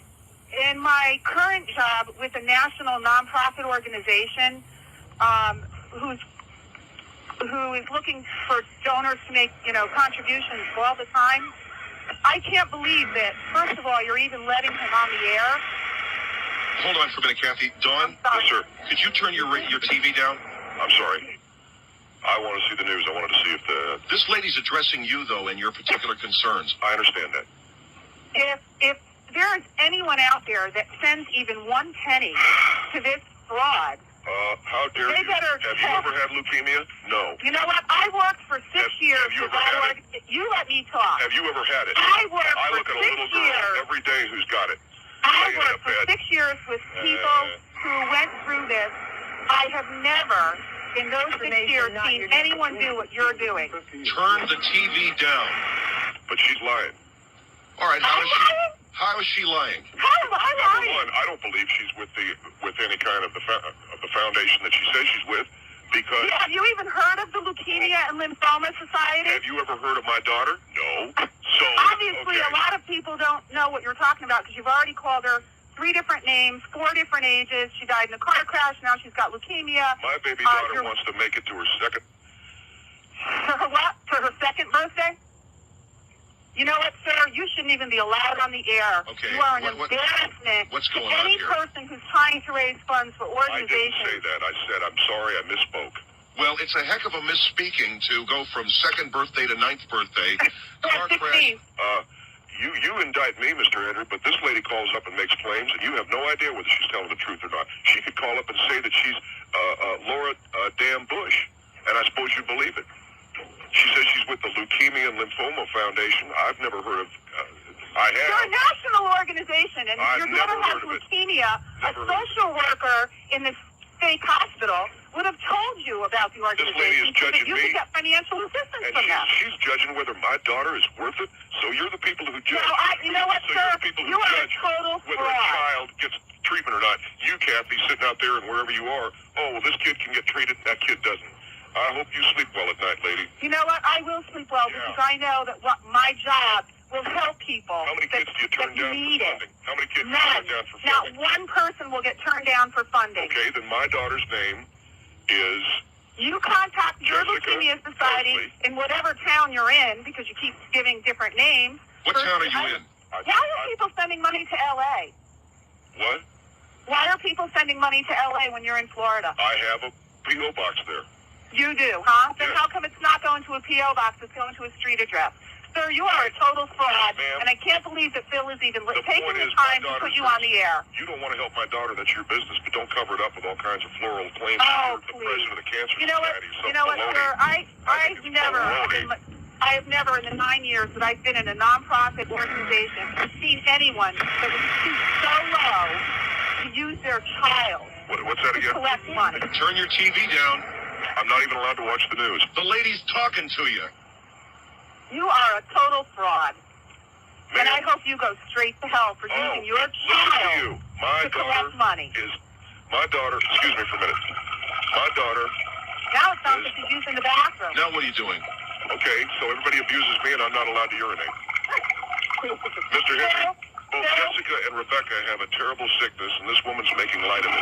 in my current job with a national nonprofit organization who is looking for donors to make, contributions all the time, I can't believe that, first of all, you're even letting him on the air. Hold on for a minute, Kathy. Dawn? Yes, sir. Could you turn your TV down? I'm sorry. I want to see the news. I wanted to see if This lady's addressing you, though, and your particular concerns. I understand that. If there is anyone out there that sends even 1 penny to this fraud... how dare you? Have you ever had leukemia? No. You know what? I worked for 6 years. Have you ever had it? You let me talk. Have you ever had it? I worked I for look at a 6 little girl years. every day who's got it. I worked for 6 years with people who went through this. I have never, in those 6 years, seen anyone do what you're doing. Turn the TV down. But she's lying. All right, how is she lying? How am I lying? Number one, I don't believe she's with any kind of the foundation that she says she's with, because... Yeah, have you even heard of the Leukemia and Lymphoma Society? Have you ever heard of my daughter? No. So obviously, a lot of people don't know what you're talking about because you've already called her 3 different names, 4 different ages. She died in a car crash. Now she's got leukemia. My baby daughter wants to make it to her second... For what? For her second birthday? You know what, sir? You shouldn't even be allowed on the air. Okay. You are an embarrassment what's going to any on here? person who's trying to raise funds for I didn't organizations. say that. I said, I'm sorry, I misspoke. Well, it's a heck of a misspeaking to go from second birthday to 9th birthday. Car crash. You indict me, Mr. Eder, but this lady calls up and makes claims, and you have no idea whether she's telling the truth or not. She could call up and say that she's Laura Dan Bush, and I suppose you believe it. She says she's with the Leukemia and Lymphoma Foundation. I've never heard of... I have. You're a national organization, and I've your never daughter has heard of it. leukemia. A social worker in this fake hospital would have told you about the organization. This lady is judging you me. could get financial assistance And from them. she's judging whether my daughter is worth it. So you're the people who judge. No, you know what, so sir? you're the people who You are a judge total whether a fraud. child gets treatment or not. You, Kathy, sitting out there and wherever you are, oh, well, this kid can get treated, that kid doesn't. I hope you sleep well at night, lady. You know what? I will sleep well because I know that what my job will help people. How many kids do you turn down for funding? How many kids do you turn down for funding? Not one person will get turned down for funding. Okay, then my daughter's name is... You contact your Jessica Leukemia Society Mosley. in whatever town you're in because you keep giving different names. What town are you in? Why are people sending money to L.A.? What? Why are people sending money to L.A. when you're in Florida? I have a P.O. box there. You do, huh? Then Yes. how come it's not going to a P.O. box, it's going to a street address? Sir, you are a total fraud, Ma'am. and I can't believe that Phil is even taking point the is, time my to put daughter's you on the air. You don't want to help my daughter, that's your business, but don't cover it up with all kinds of floral claims. Oh, You're the please. president of the Cancer You know what? Society. So You know what, baloney. sir? I think it's I have never in the 9 years that I've been in a nonprofit organization seen anyone that was stooped so low to use their child What's that to again? collect money. Turn your TV down. I'm not even allowed to watch the news. The lady's talking to you. You are a total fraud. And I Ma'am. hope you go straight to hell for using your listen to you. child My to collect money. Excuse me for a minute. My daughter, Now it sounds like she's using the bathroom. Now what are you doing? okay, so everybody abuses me and I'm not allowed to urinate. Mr. Henry, both Jessica and Rebecca have a terrible sickness and this woman's making light of it.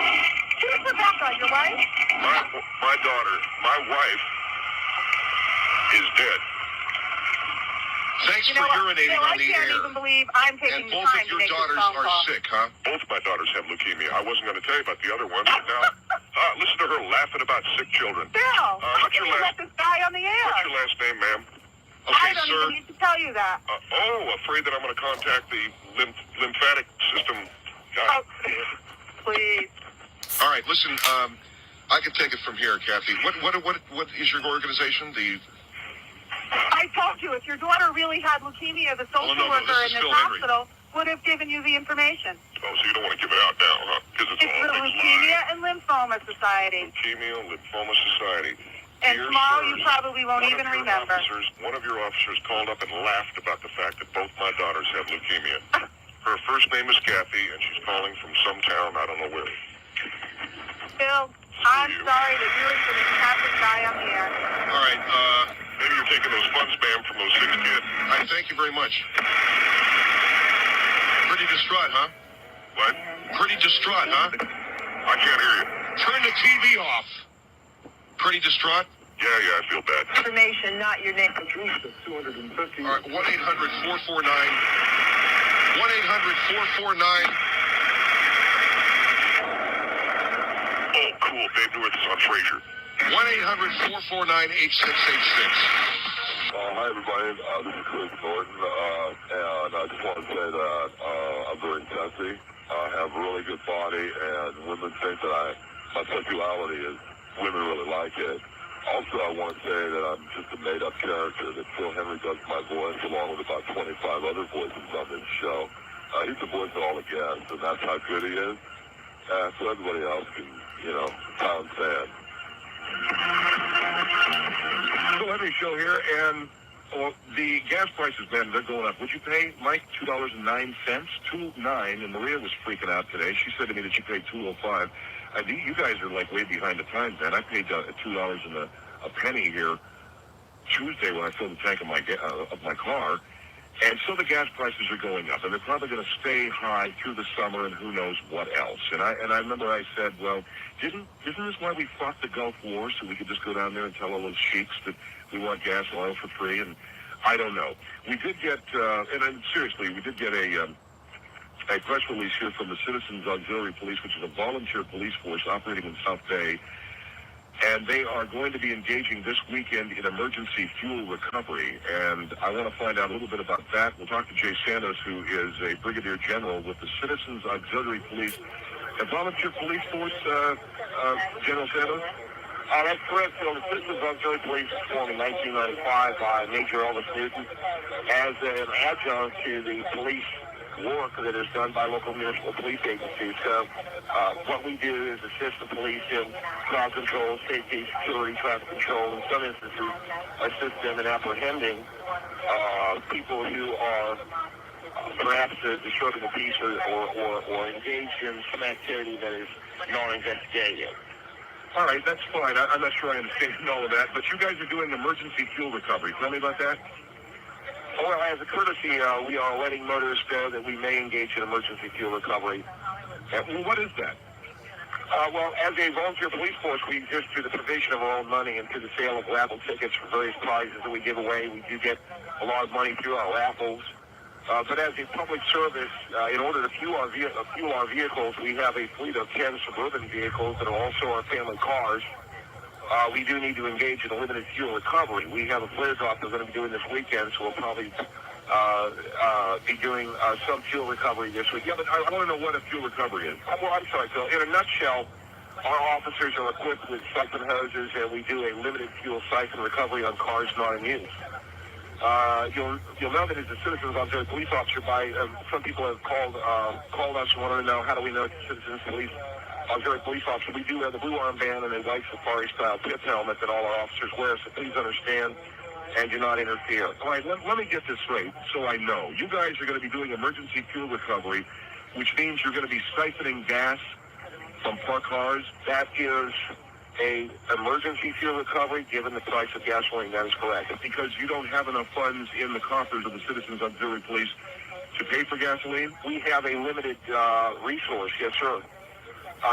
Who's Rebecca, your wife? My daughter, my wife, is dead. Thanks You know for what? urinating Phil, on I the can't air. even believe I'm taking And the both time of to your make this daughters phone are call. sick, huh? Both my daughters have leukemia. I wasn't going to tell you about the other one, but now, listen to her laughing about sick children. Phil, how what's can your you last- let this guy on the air? What's your last name, ma'am? I Okay, don't sir. even need to tell you that. Afraid that I'm going to contact the lymphatic system guy. Oh, please. All right, listen. I can take it from here, Kathy. What is your organization? I told you, if your daughter really had leukemia, the social no, worker this is in this Phil Henry. hospital would have given you the information. Oh, so you don't want to give it out now, huh? Because it's It's all the a big Leukemia lie. and Lymphoma Society. Leukemia and Lymphoma Society. And Dear tomorrow sirs, you probably won't even remember. One of your officers called up and laughed about the fact that both my daughters have leukemia. Her first name is Kathy, and she's calling from some town, I don't know where. Phil, I'm sorry that you're going to have this guy on the air. All right. Maybe you're taking those funds, ma'am, from those 6 kids. I thank you very much. Pretty distraught, huh? What? Pretty distraught, huh? I can't hear you. Turn the TV off. Pretty distraught? Yeah, I feel bad. Information, not your name. All right, 1-800-449. 1-800-449. Oh, cool. Dave Newarth is on Frasier. 1-800-449-8686. Hi, everybody. This is Chris Norton, and I just want to say that I'm very sexy. I have a really good body, and women think that my sexuality is, women really like it. Also, I want to say that I'm just a made-up character, that Phil Henry does my voice along with about 25 other voices on this show. He's the voice of all the guests, and that's how good he is. So everybody else can, pound sand. Phil Henry Show here, and the gas prices, man, they're going up. Would you pay, Mike, $2.09? $2.09, and Maria was freaking out today. She said to me that she paid $2.05. You guys are like way behind the times, man. I paid $2 and a penny here Tuesday when I filled the tank of my car, and so the gas prices are going up, and they're probably going to stay high through the summer, and who knows what else. And I remember I said, well, isn't this why we fought the Gulf War, so we could just go down there and tell all those sheiks that we want gas and oil for free? And I don't know. We did get, seriously, we did get a press release here from the Citizens Auxiliary Police, which is a volunteer police force operating in South Bay, and they are going to be engaging this weekend in emergency fuel recovery. And I want to find out a little bit about that. We'll talk to Jay Santos, who is a brigadier general with the Citizens Auxiliary Police, a volunteer police force, General Santos? That's correct, Phil. The Citizens Auxiliary Police was formed in 1995 by Major Elvis Newton as an adjunct to the police work that is done by local municipal police agencies. So what we do is assist the police in crowd control, safety, security, traffic control. In some instances, assist them in apprehending people who are perhaps disturbing the peace or engaged in some activity that is non-investigative. All right, that's fine. I'm not sure I understand all of that, but you guys are doing emergency fuel recovery. Tell me about that. Well, as a courtesy, we are letting motorists know that we may engage in emergency fuel recovery. Well, what is that? Well, as a volunteer police force, we exist through the provision of our own money and through the sale of raffle tickets for various prizes that we give away. We do get a lot of money through our raffles. But as a public service, in order to fuel our vehicles, we have a fleet of 10 suburban vehicles that are also our family cars. We do need to engage in a limited fuel recovery. We have a flare drop we're going to be doing this weekend, so we'll probably be doing some fuel recovery this week. Yeah, but I want to know what a fuel recovery is. Well, I'm sorry, Phil. In a nutshell, our officers are equipped with siphon hoses, and we do a limited fuel siphon recovery on cars not in use. You'll know that as a citizens auxiliary police officer, some people have called us and wanted to know how do we know it's a citizens auxiliary police officer. We do have the blue armband and a white safari-style pip helmet that all our officers wear, so please understand and do not interfere. All right, let me get this straight so I know. You guys are going to be doing emergency fuel recovery, which means you're going to be siphoning gas from parked cars. That is a emergency fuel recovery given the price of gasoline. That is correct. Because you don't have enough funds in the coffers of the Citizens Auxiliary Police to pay for gasoline? We have a limited resource, yes, sir.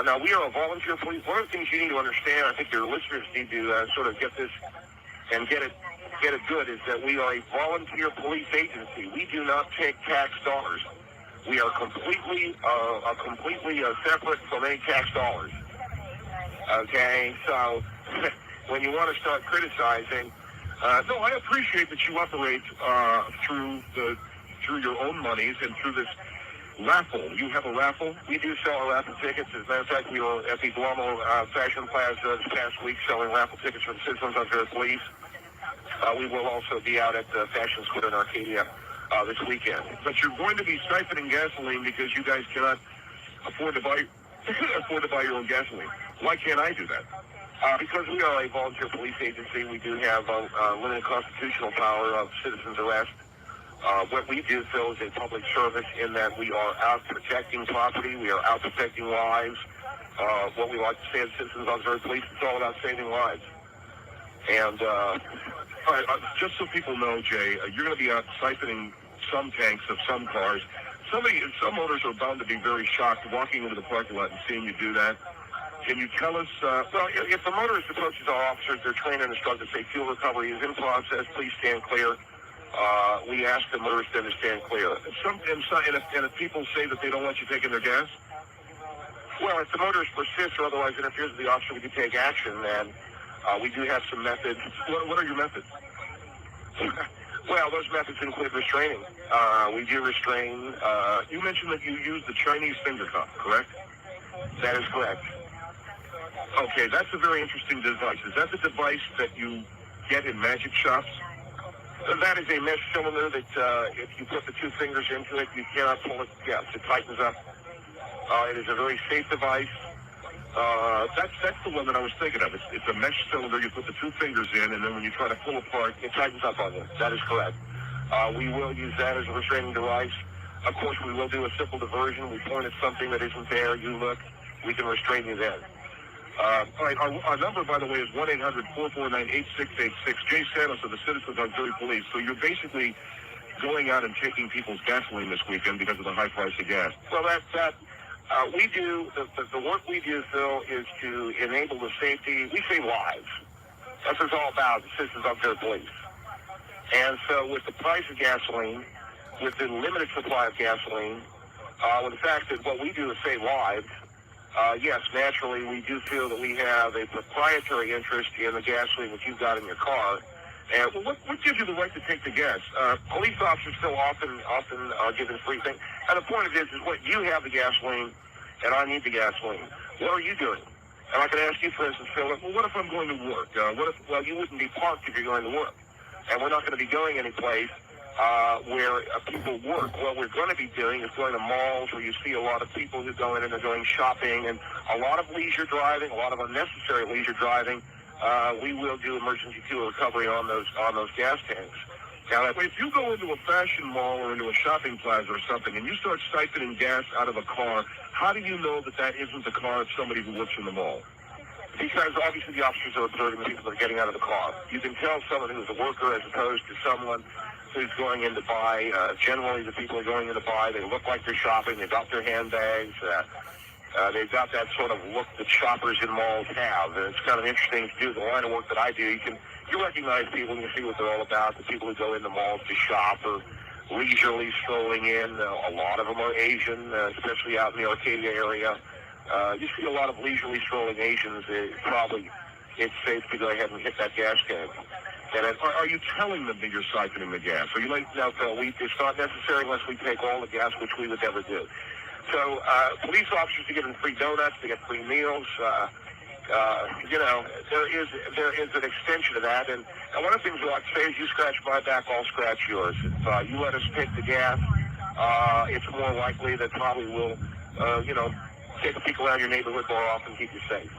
Now, we are a volunteer police. One of the things you need to understand, I think your listeners need to sort of get this and get it good, is that we are a volunteer police agency. We do not take tax dollars. We are completely separate from any tax dollars. Okay, so when you want to start criticizing, no, I appreciate that you operate through your own monies and through this raffle. You have a raffle? We do sell our raffle tickets. As a matter of fact, we were at the Guamo Fashion Plaza this past week selling raffle tickets for the Citizens Auxiliary Police. We will also be out at the Fashion Square in Arcadia this weekend. But you're going to be siphoning gasoline because you guys cannot afford to buy your own gasoline. Why can't I do that? Because we are a volunteer police agency, we do have limited constitutional power of citizens arrest. What we do, Phil, is a public service in that we are out protecting property, we are out protecting lives. What we like to say as Citizens Auxiliary Police, it's all about saving lives. And all right, just so people know, Jay, you're going to be out siphoning some tanks of some cars. Some owners are bound to be very shocked walking into the parking lot and seeing you do that. Can you tell us? Well, if the motorist approaches our officers, they're trained and instructed to say fuel recovery is in process, please stand clear. We ask the motorist to stand clear. And if people say that they don't want you taking their gas? Well, if the motorist persists or otherwise interferes with the officer, we can take action, and we do have some methods. What are your methods? Well, those methods include restraining. We do restrain. You mentioned that you use the Chinese finger cuff, correct? That is correct. Okay, that's a very interesting device. Is that the device that you get in magic shops? That is a mesh cylinder that if you put the two fingers into it, you cannot pull it. Yes, it tightens up. It is a very safe device. That's the one that I was thinking of. It's a mesh cylinder. You put the two fingers in, and then when you try to pull apart, it tightens up on you. That is correct. We will use that as a restraining device. Of course, we will do a simple diversion. We point at something that isn't there. You look. We can restrain you then. All right, our number, by the way, is 1-800-449-8686. Jay Santos of the Citizens Auxiliary Police. So you're basically going out and taking people's gasoline this weekend because of the high price of gas. Well, we do, the work we do, Phil, is to enable the safety. We save lives. That's what it's all about, the Citizens Auxiliary Police. And so with the price of gasoline, with the limited supply of gasoline, with the fact that what we do is save lives, yes, naturally, we do feel that we have a proprietary interest in the gasoline that you've got in your car. And what gives you the right to take the gas? Police officers still often are given free things. And the point of this is, what you have the gasoline, and I need the gasoline. What are you doing? And I can ask you, for instance, Philip, well, what if I'm going to work? Well, you wouldn't be parked if you're going to work. And we're not going to be going any place where people work. What we're going to be doing is going to malls where you see a lot of people who go in and are doing shopping and a lot of leisure driving, a lot of unnecessary leisure driving. We will do emergency fuel recovery on those gas tanks. Now, if you go into a fashion mall or into a shopping plaza or something and you start siphoning gas out of a car, how do you know that that isn't the car of somebody who works in the mall? Because obviously the officers are observing the people that are getting out of the car. You can tell someone who's a worker as opposed to someone who's going in to buy. Generally, the people who are going in to buy, they look like they're shopping. They've got their handbags. They've got that sort of look that shoppers in malls have. And it's kind of interesting to do the line of work that I do. You recognize people and you see what they're all about. The people who go into malls to shop or leisurely strolling in. A lot of them are Asian, especially out in the Arcadia area. You see a lot of leisurely strolling Asians. It's safe to go ahead and hit that gas tank. And are you telling them that you're siphoning the gas? Are you like, No, Phil, it's not necessary unless we take all the gas, which we would never do. So police officers are getting free donuts, they get free meals. There is an extension to that. And one of the things we like to say is, you scratch my back, I'll scratch yours. If you let us pick the gas, it's more likely that probably we'll, take a peek around your neighborhood more often, keep you safe.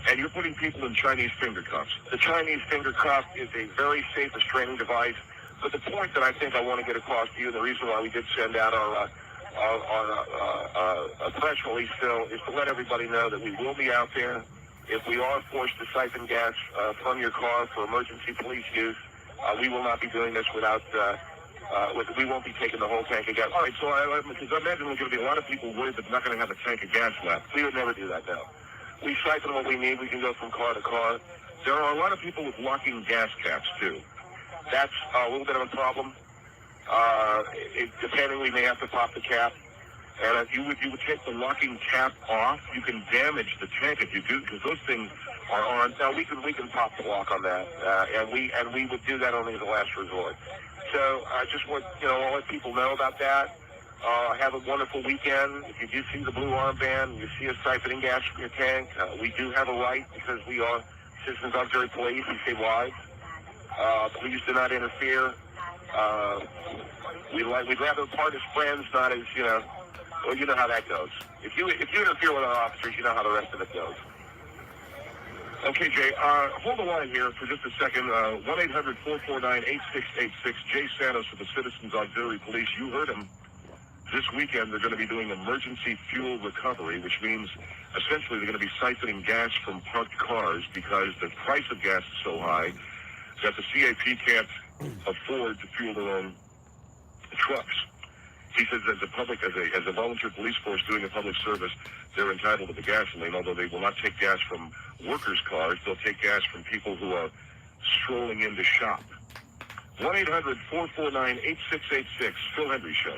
And you're putting people in Chinese finger cuffs. The Chinese finger cuff is a very safe restraining device. But the point that I think I want to get across to you, and the reason why we did send out our press release still, is to let everybody know that we will be out there. If we are forced to siphon gas from your car for emergency police use, we will not be doing this without... we won't be taking the whole tank of gas. All right, so because I imagine there's going to be a lot of people worried that they're not going to have a tank of gas left. We would never do that, no. We siphon what we need. We can go from car to car. There are a lot of people with locking gas caps, too. That's a little bit of a problem. Depending, we may have to pop the cap. And if you would take the locking cap off, you can damage the tank if you do, because those things are on. Now, we can pop the lock on that, and we would do that only as a last resort. So I just want, I'll let people know about that. Have a wonderful weekend. If you do see the blue armband, you see us siphoning gas from your tank, we do have a right, because we are citizens auxiliary police. We say live. Please do not interfere. We'd rather part as friends, not as, well, you know how that goes. If you interfere with our officers, you know how the rest of it goes. Okay, Jay, hold the line here for just a second. 1-800-449-8686. Jay Santos of the Citizens Auxiliary Police. You heard him. This weekend, they're going to be doing emergency fuel recovery, which means essentially they're going to be siphoning gas from parked cars because the price of gas is so high that the CAP can't afford to fuel their own trucks. He says as a volunteer police force doing a public service, they're entitled to the gasoline, although they will not take gas from workers' cars. They'll take gas from people who are strolling in to shop. 1-800-449-8686. Phil Hendry Show.